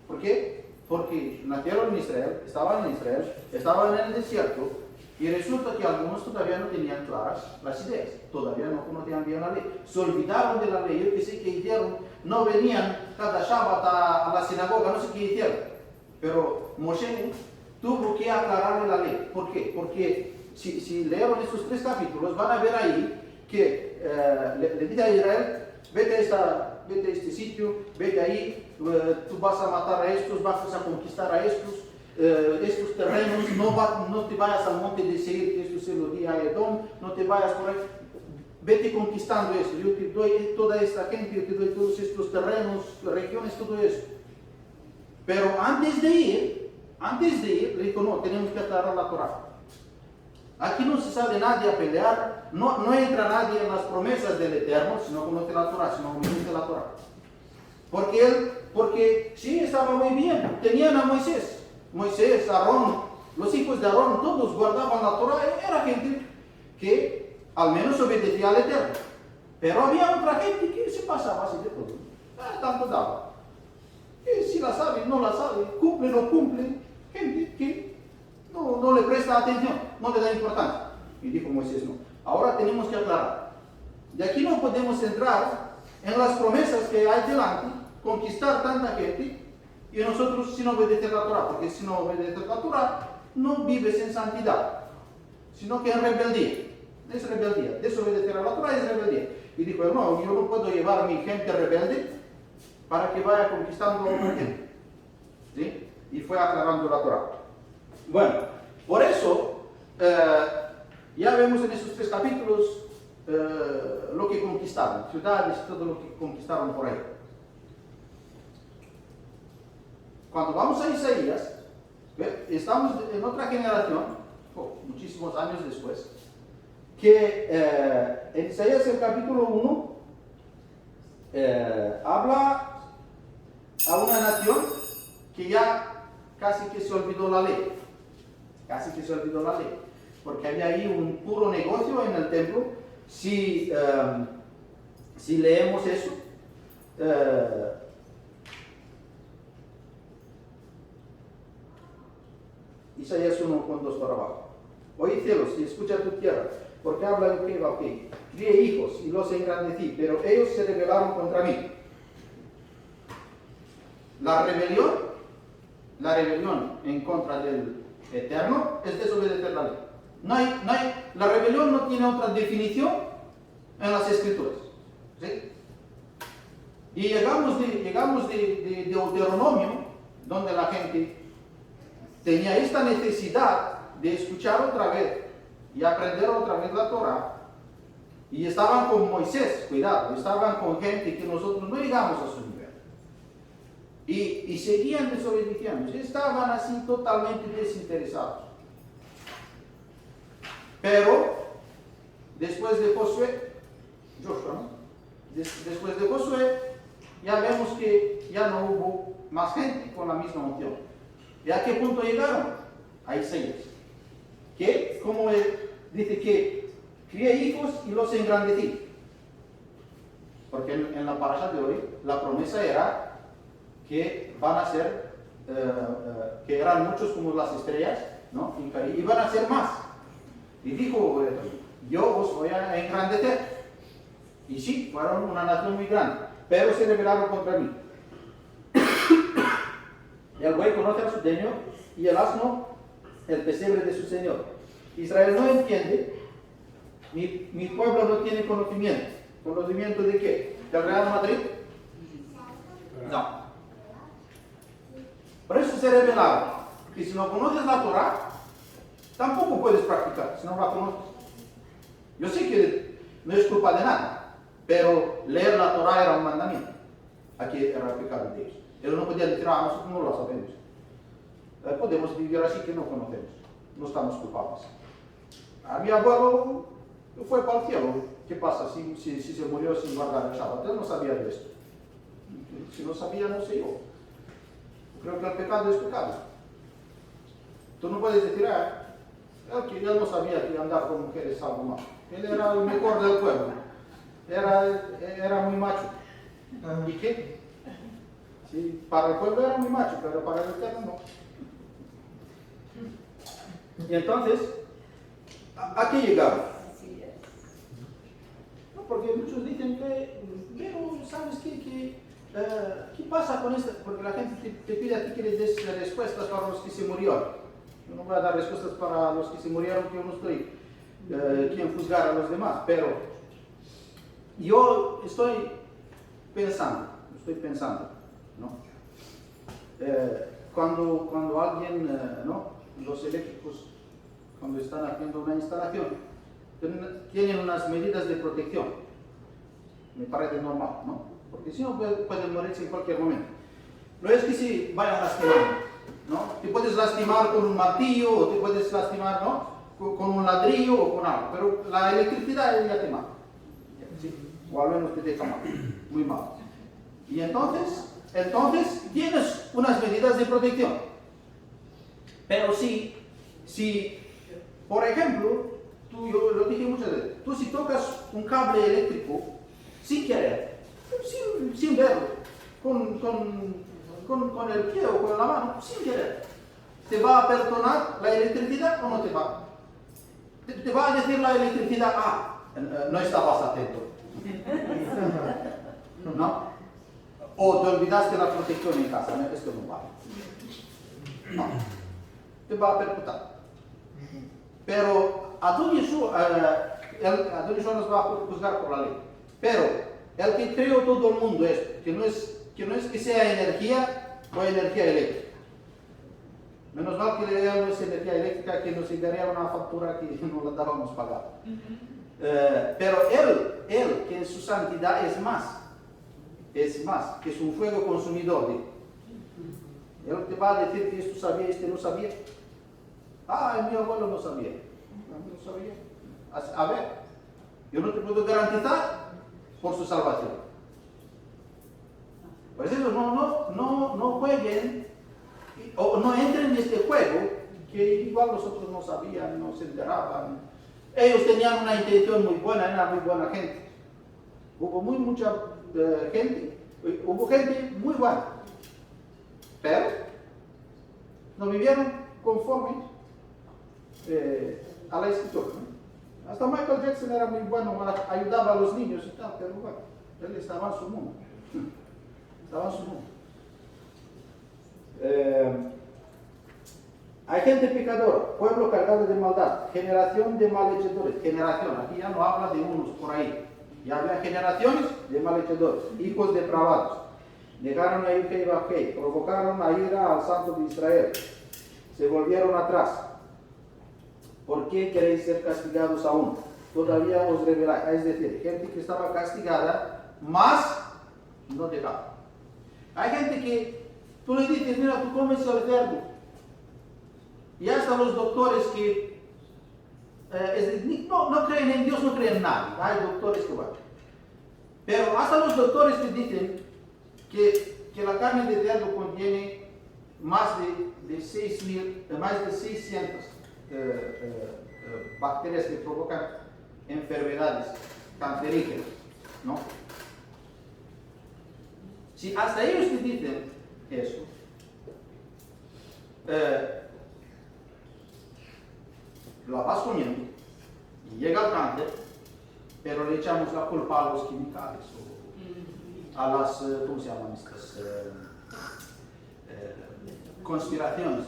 ¿Por qué? Porque nacieron en Israel, estaban en el desierto, y resulta que algunos todavía no tenían claras las ideas, todavía no conocían bien la ley, se olvidaron de la ley. Yo que sé qué hicieron, no venían cada Shabbat a la sinagoga, no sé qué hicieron, pero Moshe tuvo que aclararle la ley. ¿Por qué? Porque si leyeron estos 3 capítulos, van a ver ahí que le dice a Israel: vete a este sitio, vete ahí, tú vas a matar a estos, vas a conquistar a estos terrenos, no te vayas al monte de Seir, que esto se lo di a Edom, no te vayas por ahí, vete conquistando esto, yo te doy toda esta gente, yo te doy todos estos terrenos, regiones, todo eso. Pero antes de ir, le dijo: no, tenemos que aclarar la Torah. Aquí no se sale nadie a pelear, no entra nadie en las promesas del Eterno si no conoce la Torah, si no conoce la Torah. Porque sí, estaba muy bien, tenían a Moisés, Aarón, los hijos de Aarón, todos guardaban la Torah, era gente que al menos obedecía al Eterno. Pero había otra gente que se pasaba así de todo, tanto daba. Que si la sabe, no la sabe, cumple, no cumple, gente que no le presta atención, no le da importancia. Y dijo Moisés: no, ahora tenemos que aclarar. De aquí no podemos entrar en las promesas que hay delante, conquistar tanta gente, y nosotros sin obedecer la Torah, porque si no obedeces la Torah, no vives en santidad, sino que en rebeldía. Es rebeldía, desobedecer a la Torah es rebeldía. Y dijo: no, yo no puedo llevar a mi gente rebelde para que vaya conquistando a otra gente. ¿Sí? Y fue aclarando la Torah. Bueno, por eso, ya vemos en esos 3 capítulos lo que conquistaron, ciudades y todo lo que conquistaron por ahí. Cuando vamos a Isaías, estamos en otra generación, muchísimos años después, que en Isaías el capítulo 1 habla a una nación que ya casi que se olvidó la ley. Porque había ahí un puro negocio en el templo. Si leemos eso, Isaías 1:2 para abajo. Oí cielos y escucha tu tierra, porque habla el que crié hijos y los engrandecí, pero ellos se rebelaron contra mí. la rebelión en contra del Eterno es desobedecer la ley. La rebelión no tiene otra definición en las Escrituras. ¿Sí? Y llegamos de Deuteronomio, donde la gente tenía esta necesidad de escuchar otra vez y aprender otra vez la Torah. Y estaban con Moisés, cuidado, estaban con gente que nosotros no llegamos a su nivel. Y seguían desobedeciendo, estaban así totalmente desinteresados. Pero, después de Josué, después de Josué, ya vemos que ya no hubo más gente con la misma unción. ¿Y a qué punto llegaron? A Isaías. Que, como él dice que crié hijos y los engrandecí. Porque en la parasha de hoy, la promesa era que van a ser, que eran muchos como las estrellas, ¿no? Y van a ser más. Y dijo, yo os voy a engrandecer. Y sí, fueron una nación muy grande, pero se rebelaron contra mí. El buey conoce a su dueño y el asno el pesebre de su señor. Israel no entiende, mi pueblo no tiene conocimiento. ¿Conocimiento de qué? ¿Del Real Madrid? No. Por eso se rebelaron. Y si no conoces la Torah, tampoco puedes practicar, si no la conoces. Yo sé que no es culpa de nada, pero leer la Torah era un mandamiento. Aquí era el pecado de ellos. Ellos no podían decir, nosotros no lo sabemos. Podemos vivir así que no conocemos. No estamos culpables. A mi abuelo fue para el cielo. ¿Qué pasa si se murió sin guardar el Shabbat? Él no sabía de esto. Si no sabía, no sé yo. Creo que el pecado es pecado. Tú no puedes decir, él no sabía que andar con mujeres es algo malo. Él era el mejor del pueblo. Era muy macho. ¿Y qué? Sí, para el pueblo era muy macho, pero para el Eterno no. Y entonces, ¿a qué llegaron? No, porque muchos dicen que, pero ¿sabes qué? ¿Qué pasa con esto? Porque la gente te pide a ti que le des respuestas para los que se murieron. Yo no voy a dar respuestas para los que se murieron, que yo no estoy quien juzgar a los demás, pero yo estoy pensando, ¿no? Cuando alguien, ¿no? Los eléctricos, cuando están haciendo una instalación, tienen unas medidas de protección. Me parece normal, ¿no? Porque si no pueden morirse en cualquier momento. No es que se vayan a lastimar, ¿no? Te puedes lastimar con un martillo, o te puedes lastimar, ¿no? Con un ladrillo o con algo, pero la electricidad ya te mata. ¿Sí? O al menos te deja mal, muy mal. Y entonces tienes unas medidas de protección. Pero si por ejemplo, yo lo dije muchas veces, tú si tocas un cable eléctrico sin querer, sin verlo, con el pie o con la mano, sin querer, ¿te va a perdonar la electricidad o no te va? Te va a decir la electricidad, no estabas atento. ¿No? O te olvidaste la protección en casa, ¿no? Esto no vale. No. Te va a percutar. Pero Adón Yeshua nos va a juzgar por la ley. Pero el que creó todo el mundo esto, que no es que sea energía o energía eléctrica. Menos mal que él no es energía eléctrica, que nos llegaría una factura que no la dábamos pagar. Pero él, que en su santidad es más, que es un fuego consumidor. Él te va a decir que esto sabía, este no sabía. Mi abuelo no sabía. No sabía. A ver, yo no te puedo garantizar por su salvación. Por eso no jueguen o no entren en este juego que igual los otros no sabían, no se enteraban. Ellos tenían una intención muy buena, era muy buena gente. Hubo mucha gente, hubo gente muy buena, pero no vivieron conforme a la escritura, ¿no? Hasta Michael Jackson era muy bueno, ayudaba a los niños y tal, pero bueno, él estaba en su mundo. Hay gente pecadora, pueblo cargado de maldad, generación de malhechores. Generación, aquí ya no habla de unos por ahí. Ya había generaciones de malhechores, hijos depravados. Negaron a ir Jehová, provocaron a ira al Santo de Israel. Se volvieron atrás. ¿Por qué queréis ser castigados aún? Todavía os reveláis. Es decir, gente que estaba castigada, más no dejaba. Hay gente que tú le dices, mira, tú comes el cerdo. Y hasta los doctores que no creen en Dios, no creen en nadie. Hay doctores que van. Pero hasta los doctores te dicen que la carne de cerdo contiene más de 600 bacterias que provocan enfermedades cancerígenas, ¿no? Si hasta ellos te dicen eso, la vas comiendo y llega el cáncer, pero le echamos la culpa a los químicos o a las, ¿cómo se llaman estas? Conspiraciones.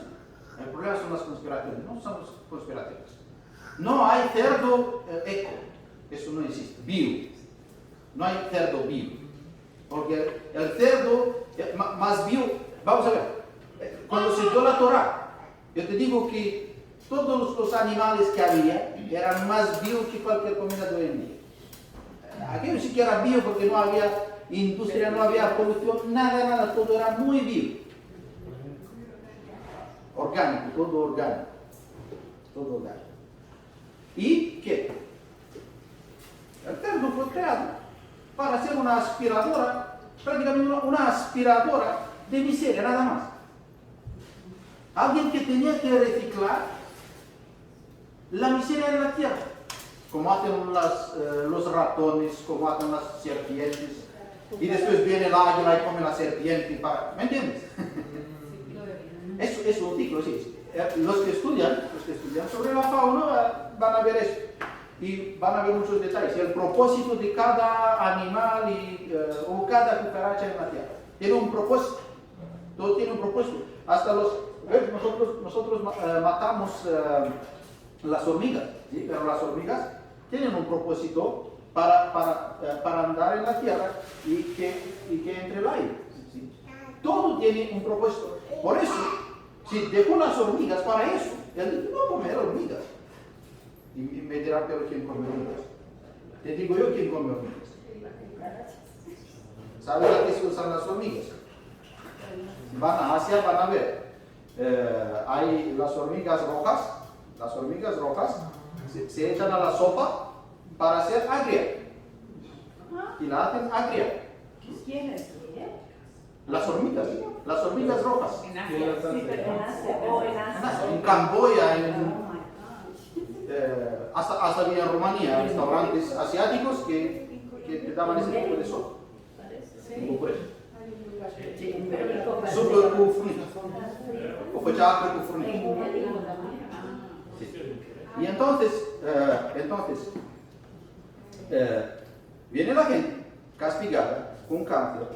El problema son las conspiraciones, no son las conspiraciones. No hay cerdo eco, eso no existe, bio. No hay cerdo bio. Porque el cerdo más bio, vamos a ver, cuando se dio la Torah, yo te digo que todos los animales que había eran más bio que cualquier comida de hoy en día. Aquello sí que era bio porque no había industria, no había polución, nada, todo era muy bio. Orgánico, todo orgánico. ¿Y qué? El cerdo fue creado para ser una aspiradora, prácticamente una aspiradora de miseria, nada más. Alguien que tenía que reciclar la miseria de la tierra, como hacen los ratones, como hacen las serpientes, y después viene el águila y come la serpiente, ¿me entiendes? Es un ciclo, sí. Los que estudian sobre la fauna van a ver eso, y van a ver muchos detalles, el propósito de cada animal o cada cucaracha en la tierra. Tiene un propósito, todo tiene un propósito. Hasta nosotros matamos las hormigas, ¿sí? Pero las hormigas tienen un propósito para andar en la tierra y que entre el aire. ¿Sí? Todo tiene un propósito. Por eso, si dejo las hormigas para eso, él dice, no comer hormigas. Y me dirá, pero ¿quién come hormigas? Te digo yo, ¿quién come hormigas? ¿Sabes a qué se usan las hormigas? Van a Asia, van a ver. Hay las hormigas rojas. Las hormigas rojas se echan a la sopa para hacer agria. Y la hacen agria. ¿Quiénes? Las hormigas rojas. En Asia. Sí, pero en Asia. O en Asia. En Camboya, hasta había en Rumanía restaurantes asiáticos que te daban ese tipo de sopa. Super cu frunze. O făcea apă cu frunze. Y entonces viene la gente castigada con cáncer,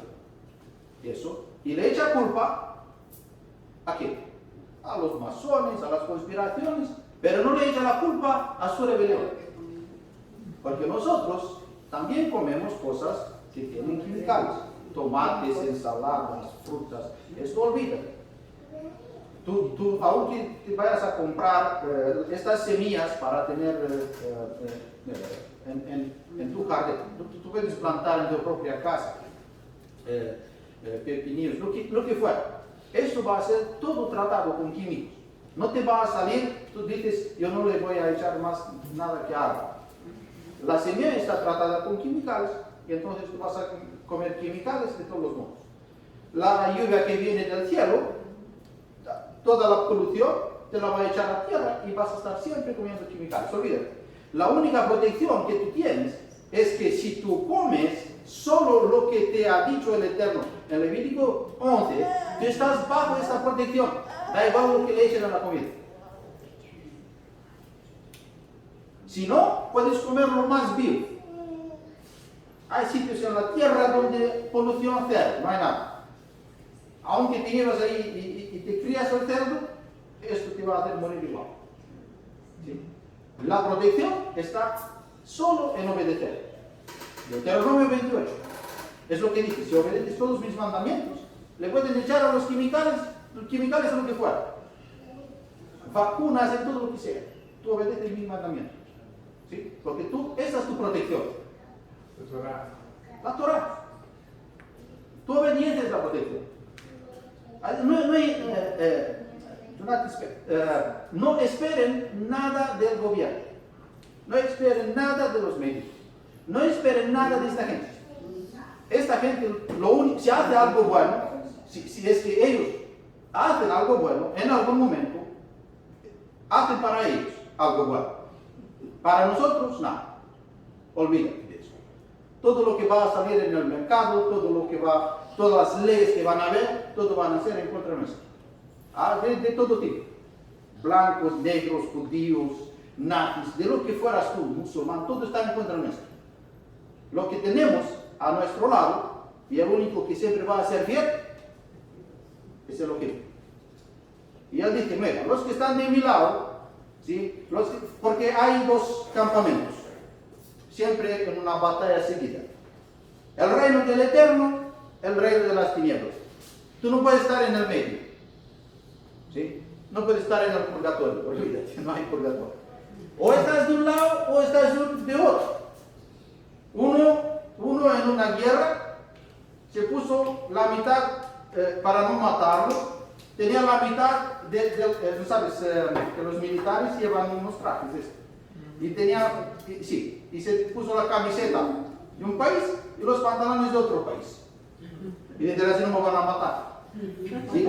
eso, y le echa culpa ¿a qué? A los masones, a las conspiraciones, pero no le echa la culpa a su rebelión. Porque nosotros también comemos cosas que tienen químicos, tomates, ensaladas, frutas, esto olvida. Tú, aunque te vayas a comprar estas semillas para tener en tu jardín, tú puedes plantar en tu propia casa pepinillos, lo que fuera. Esto va a ser todo tratado con químicos. No te va a salir, tú dices, yo no le voy a echar más nada que agua. La semilla está tratada con químicos y entonces tú vas a comer químicos de todos los modos. La lluvia que viene del cielo, toda la polución te la va a echar a la tierra y vas a estar siempre comiendo químicos. Olvídate. La única protección que tú tienes es que si tú comes solo lo que te ha dicho el Eterno en Levítico 11, tú estás bajo esta protección. Da igual lo que le echen a la comida. Si no, puedes comer lo más vivo. Hay sitios en la tierra donde polución cero, no hay nada. Aunque te llevas ahí y te crías el cerdo, esto te va a hacer morir igual. ¿Sí? La protección está solo en obedecer. Deuteronomio 28 es lo que dice: si obedeces todos mis mandamientos, le pueden echar a los químicos a lo que fuera, vacunas, en todo lo que sea. Tú obedeces mis mandamientos, ¿sí? Porque esa es tu protección. La Torah. Tu obediencia es la protección. No esperen nada del gobierno, no esperen nada de los médicos, no esperen nada de esta gente. Esta gente, si hace algo bueno, si es que ellos hacen algo bueno, en algún momento, hacen para ellos algo bueno. Para nosotros, nada. Olvídate de eso. Todo lo que va a salir en el mercado, todas las leyes que van a haber, todo van a ser en contra nuestra. De todo tipo. Blancos, negros, judíos, nazis, de lo que fueras tú, musulmán, todo está en contra nuestra. Lo que tenemos a nuestro lado, y el único que siempre va a ser fiel, es el Elohim. Y él dice: mira, los que están de mi lado, ¿sí? Porque hay dos campamentos, siempre en una batalla seguida: el reino del Eterno, el reino de las tinieblas. Tú no puedes estar en el medio, ¿sí? No puedes estar en el purgatorio, olvídate, no hay purgatorio. O estás de un lado o estás de otro. Uno en una guerra se puso la mitad para no matarlo, tenía la mitad ¿sabes? Que los militares llevan unos trajes y se puso la camiseta de un país y los pantalones de otro país. Y desde así no me van a matar. ¿Sí?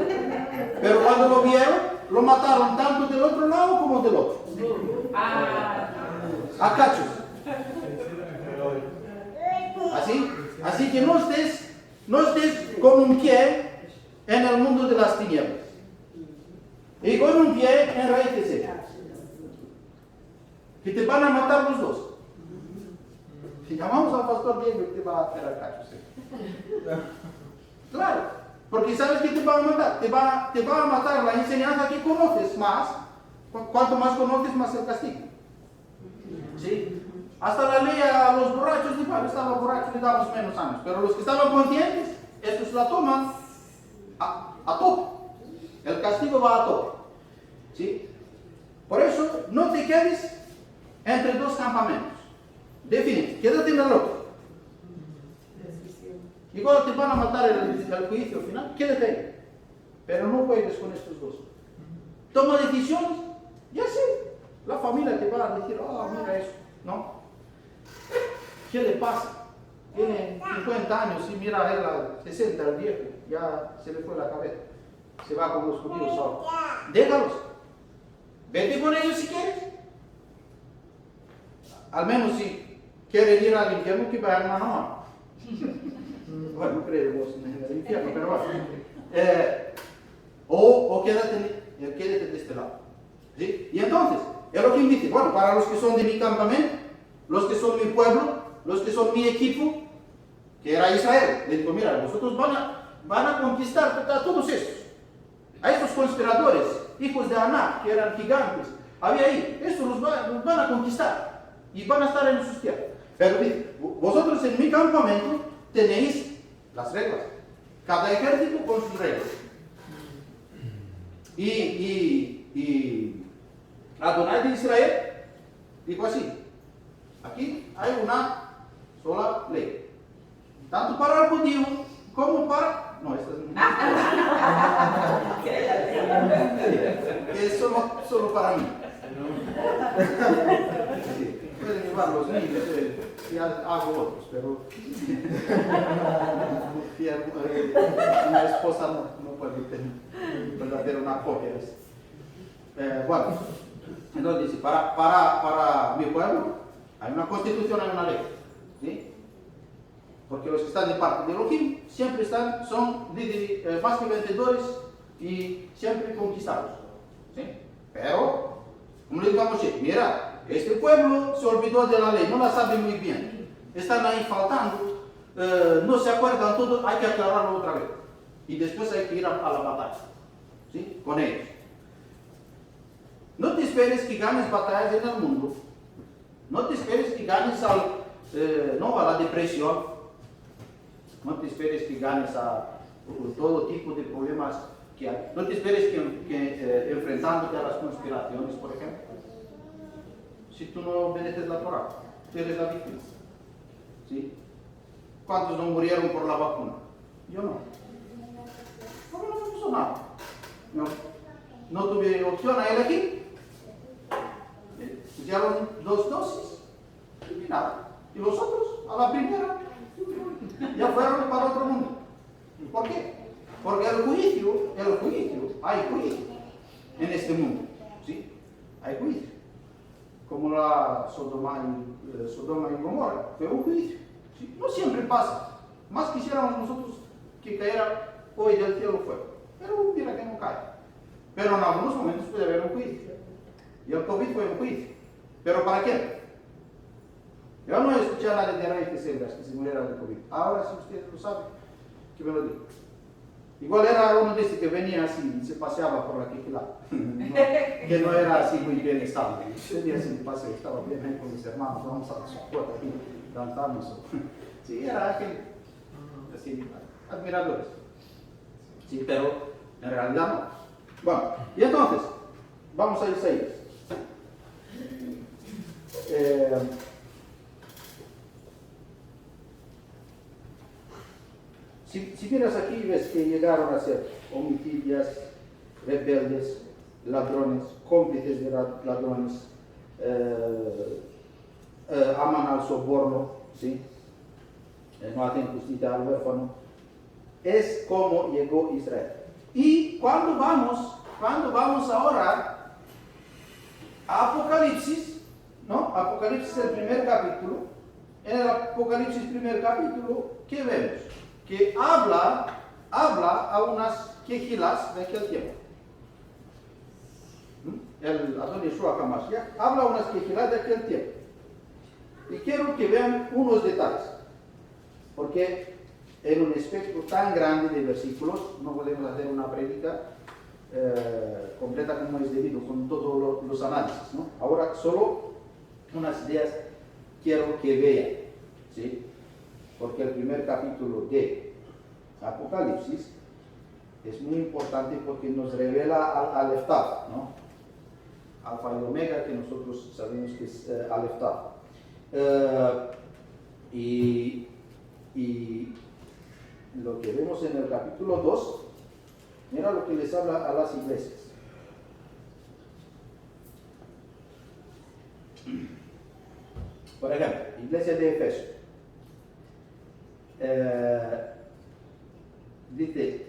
Pero cuando lo vieron, lo mataron tanto del otro lado como del otro. A cachos. Así que no estés con un pie en el mundo de las tinieblas y con un pie en raíces secas, que te van a matar los dos. Si llamamos al pastor Diego, te va a hacer a cachos. Claro, porque sabes que te va a matar. Te va a matar la enseñanza que conoces más. Cuanto más conoces, más el castigo. ¿Sí? Hasta la ley a los borrachos, estaba borracho, le damos menos años. Pero los que estaban conscientes, estos la toman a tope. El castigo va a tope. ¿Sí? Por eso, no te quedes entre dos campamentos. Define, quédate en el otro. Y cuando te van a matar el juicio final, quédate ahí. Pero no juegues con estos dos. Toma decisiones, ya sé. La familia te va a decir: mira eso. ¿No? ¿Qué le pasa? Tiene 50 años y mira él a 60, el viejo, ya se le fue la cabeza. Se va con los judíos solo. Déjalos. Vete con ellos si quieres. Al menos si quieren ir al infierno, que vayan mano a mano. Bueno, no creemos en el infierno, pero bueno. O quédate de este lado. ¿Sí? Y entonces, Elohim dice: bueno, para los que son de mi campamento, los que son mi pueblo, los que son mi equipo, que era Israel, le digo: mira, vosotros van a conquistar a todos estos. A estos conspiradores, hijos de Aná, que eran gigantes, había ahí, estos los van a conquistar y van a estar en sus tierras. Pero dice: vosotros en mi campamento tenéis las reglas, cada ejército con sus reglas. Y Adonai de Israel dijo así: aquí hay una sola ley, tanto para el judío como para... No, esta es solo para mí. Sí, pueden llevar los niños, y hago otros, pero una esposa no puede hacer una copia. Bueno, entonces dice: para mi pueblo hay una constitución, hay una ley. ¿Sí? Porque los que están de parte de Elohim siempre son más que vencedores y siempre conquistados. ¿Sí? Pero, como le digo a Moshe: mira, este pueblo se olvidó de la ley, no la sabe muy bien. Están ahí faltando, no se acuerdan todo, hay que aclararlo otra vez. Y después hay que ir a la batalla, ¿sí? Con ellos. No te esperes que ganes batallas en el mundo. No te esperes que ganes no, a la depresión. No te esperes que ganes a todo tipo de problemas que hay. No te esperes que enfrentándote a las conspiraciones, por ejemplo. Si tú no obedeces la Torah, tú eres la víctima. ¿Sí? ¿Cuántos no murieron por la vacuna? Yo no. No me pasó nada. No tuve opción a elegir. Pusieron 2 dosis y nada. Y los otros, a la primera, ya fueron para otro mundo. ¿Por qué? Porque hay juicio en este mundo. ¿Sí? Hay juicio. Como la Sodoma y Gomorra, fue un juicio. ¿Sí? No siempre pasa. Más quisiéramos nosotros que cayera hoy del cielo fuego. Pero mira que no cae. Pero en algunos momentos puede haber un juicio. Y el COVID fue un juicio. ¿Pero para qué? Yo no escuché a nadie de Raíz que se muriera de COVID. Ahora, si ustedes lo saben, que me lo digan. Igual era uno de estos que venía así y se paseaba por la Quijilá. Que no era así muy bien estable. Venía así de paseo, estaba bien ahí con mis hermanos, vamos a su puerta aquí, danzamos. Sí, era gente así, admiradores. Sí, pero en realidad no. Bueno, y entonces, vamos a Isaías. Si miras aquí, ves que llegaron a ser homicidas, rebeldes, ladrones, cómplices de ladrones, aman al soborno, ¿sí? No hacen justicia al huérfano. Es como llegó Israel. Y cuando vamos ahora a Apocalipsis, ¿no? Apocalipsis el primer capítulo. En el Apocalipsis primer capítulo, ¿qué vemos? Que habla a unas quejilas de aquel tiempo. El Adon Yeshua HaMashiach habla a unas quejilas de aquel tiempo. Y quiero que vean unos detalles, porque en un espectro tan grande de versículos no podemos hacer una prédica completa como es debido, con todos los análisis, ¿no? Ahora solo unas ideas quiero que vean, ¿sí? Porque el primer capítulo de Apocalipsis es muy importante porque nos revela al Aleph-Tav, ¿no? Alfa y Omega, que nosotros sabemos que es Aleph-Tav. Y lo que vemos en el capítulo 2, mira lo que les habla a las iglesias. Por ejemplo, iglesia de Efeso. Dice,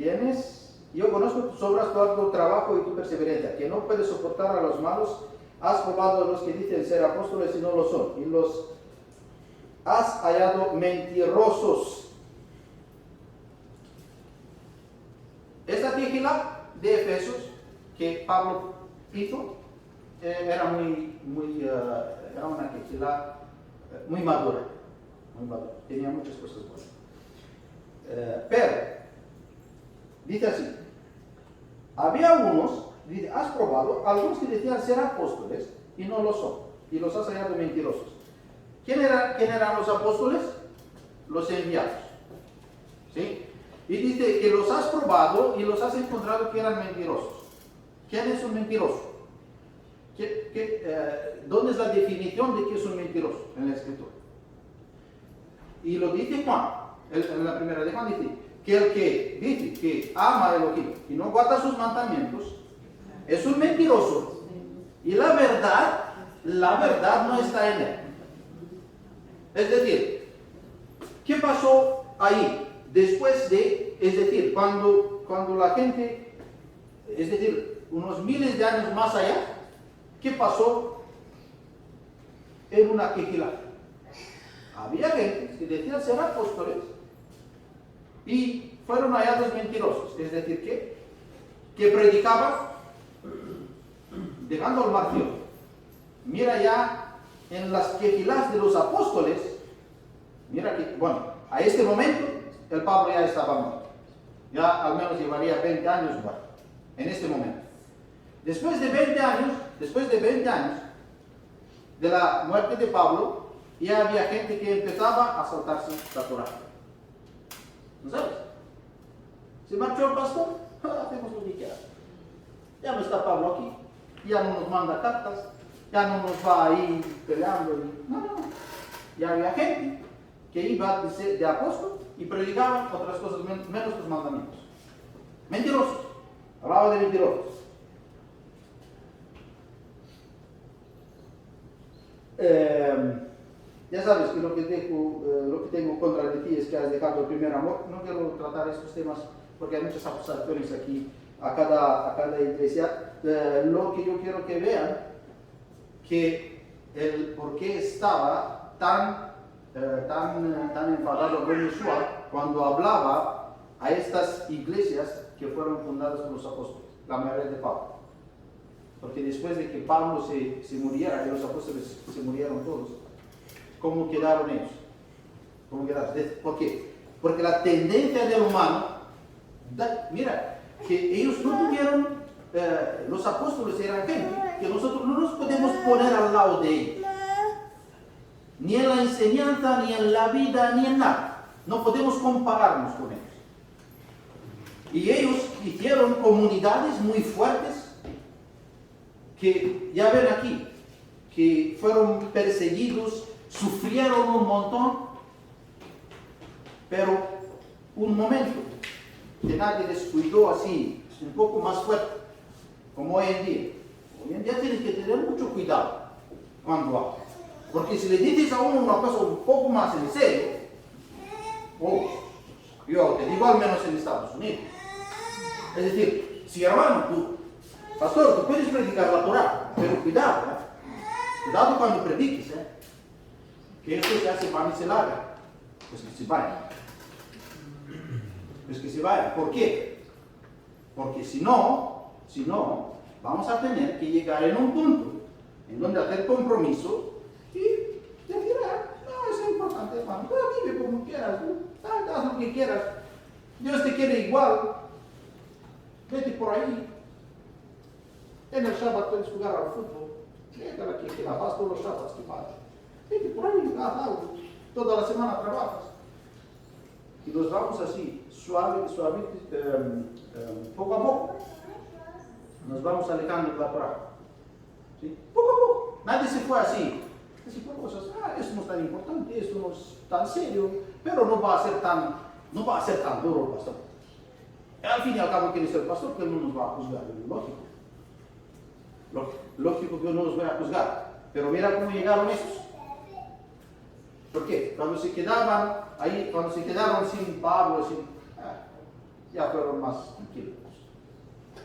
yo conozco tus obras, tu trabajo y tu perseverancia, que no puedes soportar a los malos, has probado a los que dicen ser apóstoles y no lo son, y los has hallado mentirosos. Esta quejila de Efesos que Pablo hizo era una quejila muy madura, tenía muchas cosas buenas. Pero dice así, había unos, dice, has probado, algunos que decían ser apóstoles y no lo son, y los has hallado mentirosos. ¿Quién eran los apóstoles? Los enviados. ¿Sí? Y dice que los has probado y los has encontrado que eran mentirosos. ¿Quién es un mentiroso? ¿Dónde es la definición de que es un mentiroso en la Escritura? Y lo dice Juan, en la primera de Juan dice que el que dice que ama a Elohim y no guarda sus mandamientos es un mentiroso. Y la verdad no está en él. Es decir, ¿qué pasó ahí? Después de, es decir, cuando la gente, es decir, unos miles de años más allá, ¿qué pasó en una quejila? Había gente que decían ser apóstoles y fueron hallados mentirosos, es decir, que predicaban dejando el martirio. Mira ya en las quejilas de los apóstoles, mira que, bueno, a este momento el Pablo ya estaba muerto. Ya al menos llevaría 20 años muerto, en este momento. Después de 20 años, después de 20 años de la muerte de Pablo, ya había gente que empezaba a saltarse la Torá. ¿No sabes? Se marchó el pastor, hacemos lo que quiera. Ya no está Pablo aquí, ya no nos manda cartas, ya no nos va ahí peleando. No. Ya había gente que iba de apóstol y predicaban otras cosas menos los mandamientos. Mentirosos. Hablaba de mentirosos. Ya sabes que lo que tengo contra de ti es que has dejado el primer amor. No quiero tratar estos temas porque hay muchas acusaciones aquí a cada iglesia. Lo que yo quiero que vean, que el por qué estaba tan enfadado con Yeshua cuando hablaba a estas iglesias que fueron fundadas por los apóstoles, la mayoría de Pablo. Porque después de que Pablo se muriera y los apóstoles se murieron todos, ¿cómo quedaron ellos? ¿Por qué? Porque la tendencia del humano, mira, que ellos no tuvieron, los apóstoles eran gente, que nosotros no nos podemos poner al lado de ellos. Ni en la enseñanza, ni en la vida, ni en nada. No podemos compararnos con ellos. Y ellos hicieron comunidades muy fuertes, que ya ven aquí, que fueron perseguidos, sufrieron un montón, pero un momento que nadie les cuidó así, un poco más fuerte, como hoy en día. Hoy en día tienes que tener mucho cuidado cuando hablas, porque si le dices a uno una cosa un poco más en serio, yo te digo al menos en Estados Unidos, es decir, si hermano, pastor, tú puedes predicar la Torah, pero cuidado, cuidado cuando prediques, que esto se hace pan y se larga, pues que se vaya. ¿Por qué? Porque si no, vamos a tener que llegar en un punto en donde hacer compromiso y decir, no, es importante, hermano, vive como quieras, haz lo que quieras, Dios te quiere igual, vete por ahí. En el Shabbat puedes jugar al fútbol. Déjala que la vas todos los Shabbats, que pasa. Vete por ahí, haz algo. Toda la semana trabajas. Y nos vamos así, suavemente, poco a poco. Nos vamos alejando de la Torah. ¿Sí? Poco a poco. Nadie se fue así. Así por cosas, eso no es tan importante, eso no es tan serio, pero no va a ser tan duro el pastor. Al fin y al cabo, ¿quién es el pastor? Que no nos va a juzgar, lógico que no nos va a juzgar, pero mira cómo llegaron estos. ¿Por qué? Cuando se quedaron sin Pablo, ya fueron más tranquilos.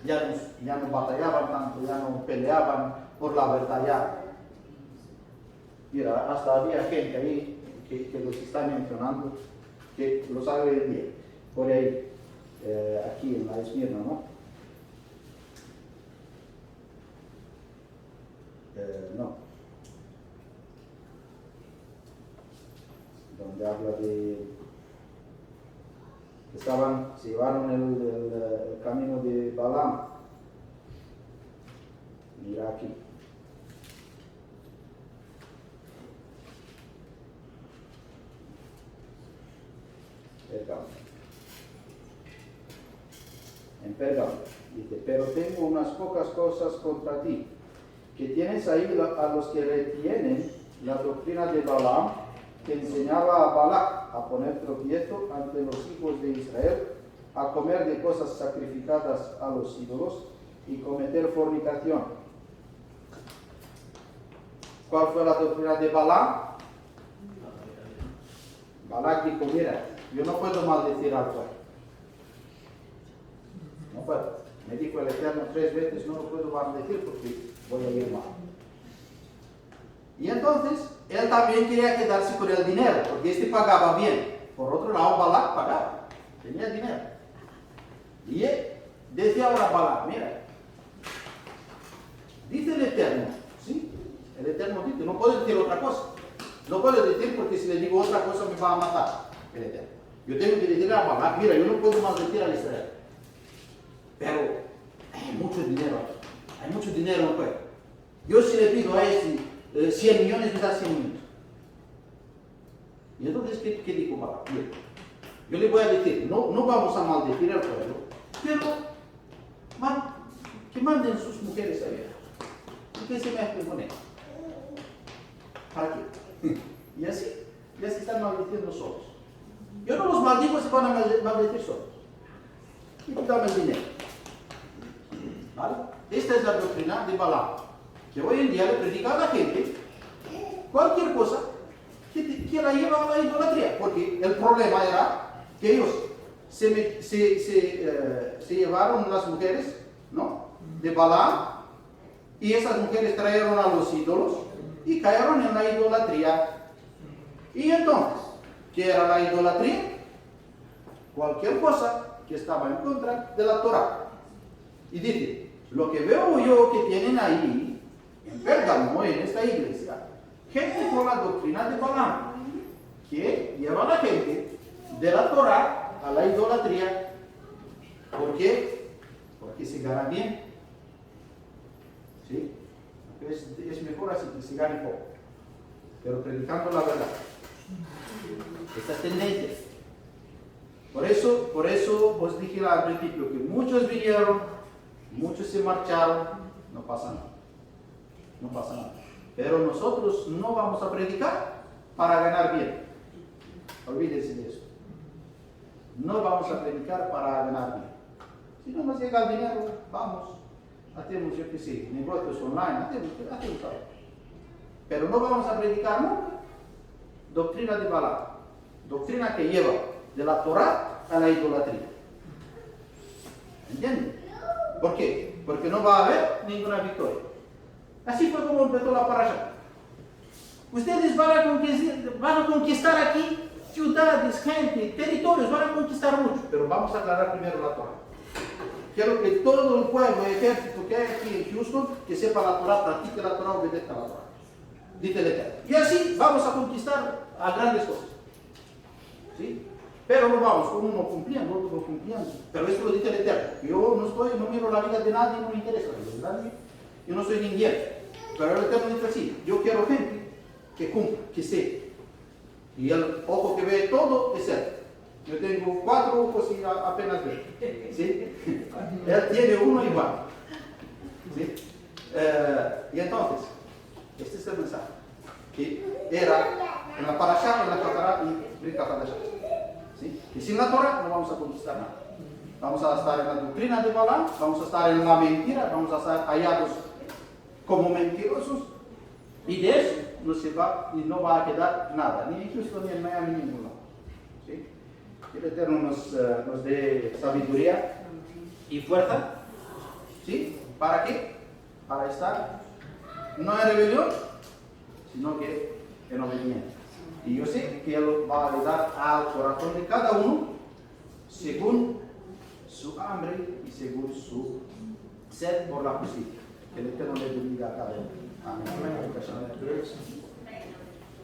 Ya no batallaban tanto, ya no peleaban por la verdad ya. Mira, hasta había gente ahí que los está mencionando, que lo sabe hoy en día, por ahí, aquí en la Esmirna, ¿no? No. Donde habla de que se llevaron el camino de Balaam. Mira aquí. En Pérgamo. Dice, pero tengo unas pocas cosas contra ti, que tienes ahí a los que retienen la doctrina de Balaam, que enseñaba a Balac a poner tropiezo ante los hijos de Israel, a comer de cosas sacrificadas a los ídolos y cometer fornicación. ¿Cuál fue la doctrina de Balaam? Balac dijo, mira, yo no puedo maldecir al pueblo. No puedo. Me dijo el Eterno 3 veces, no lo puedo maldecir porque voy a ir mal. Y entonces, él también quería quedarse con el dinero, porque este pagaba bien. Por otro lado, Balac pagaba, tenía dinero. Y él decía ahora a Balac, mira, dice el Eterno, ¿sí? El Eterno dice, no puedo decir otra cosa. No puedo decir porque si le digo otra cosa me va a matar el Eterno. Yo tengo que decirle a Balac, mira, yo no puedo maldecir a Israel. Pero hay mucho dinero aquí, hay mucho dinero en el pueblo. Yo si le pido a este 100 millones, me da 100 millones. Y entonces, ¿qué dijo Balaam? Bien, yo le voy a decir, no vamos a maldecir al pueblo, pero que manden sus mujeres a ver. ¿Y qué se meten con él? ¿Para qué? Y así están maldiciendo solos. Yo no los maldigo, se van a maldecir solos. Y dame el dinero. ¿Vale? Esta es la doctrina de Balaam, que hoy en día le predica a la gente cualquier cosa que la lleva a la idolatría, porque el problema era que ellos se llevaron las mujeres, ¿no?, de Balaam, y esas mujeres trajeron a los ídolos y cayeron en la idolatría. Y entonces, ¿qué era la idolatría? Cualquier cosa que estaba en contra de la Torah. Y dice, lo que veo yo que tienen ahí, en Pérgamo, en esta iglesia, gente con la doctrina de Balaam, que lleva a la gente de la Torah a la idolatría. ¿Por qué? Porque se gana bien. ¿Sí? Es mejor así que se gane poco, pero predicando la verdad. Estas tendencias. Por eso os dije al principio que muchos vinieron, muchos se marcharon, no pasa nada. No pasa nada. Pero nosotros no vamos a predicar para ganar bien. Olvídense de eso. No vamos a predicar para ganar bien. Si no nos llega el dinero, vamos. Hacemos, yo qué sé, negocios online, hacemos algo. Pero no vamos a predicar nunca doctrina de Balaam, doctrina que lleva de la Torah a la idolatría. ¿Entienden? ¿Por qué? Porque no va a haber ninguna victoria. Así fue como empezó la parasha. Ustedes van a conquistar aquí ciudades, gente, territorios, van a conquistar mucho, pero vamos a aclarar primero la Torah. Quiero que todo el pueblo, el ejército que hay aquí en Houston, que sepa la Torah, practique la Torah, obedezca la Torah. Dice el Eterno. Y así vamos a conquistar a grandes cosas. ¿Sí? Pero no vamos con uno cumpliendo, otro cumpliendo. Pero esto lo dice el Eterno. Yo no miro la vida de nadie, no me interesa. Yo no soy ninguém. Pero el Eterno dice así: yo quiero gente que cumpla, que sepa. Y el ojo que ve todo es Él. Yo tengo 4 ojos y apenas veo. ¿Sí? Él tiene uno igual. ¿Sí? Y entonces, este es el mensaje. Que era en la parasha, en la Torah y Brit Hadashah. ¿Sí? Y sin la Torah no vamos a conquistar nada. Vamos a estar en la doctrina de Balaam, vamos a estar en la mentira, vamos a estar hallados como mentirosos. Y de eso no va a quedar nada, ni en Houston, ni en Miami, ni en ningún lado. ¿Sí? Que el Eterno nos dé sabiduría y fuerza. ¿Sí? ¿Para qué? Para estar no en rebelión, sino que en obediencia. Y yo sé que Él va a dar al corazón de cada uno según su hambre y según su sed por la justicia. Que el Eterno le bendiga a cada uno. Amén.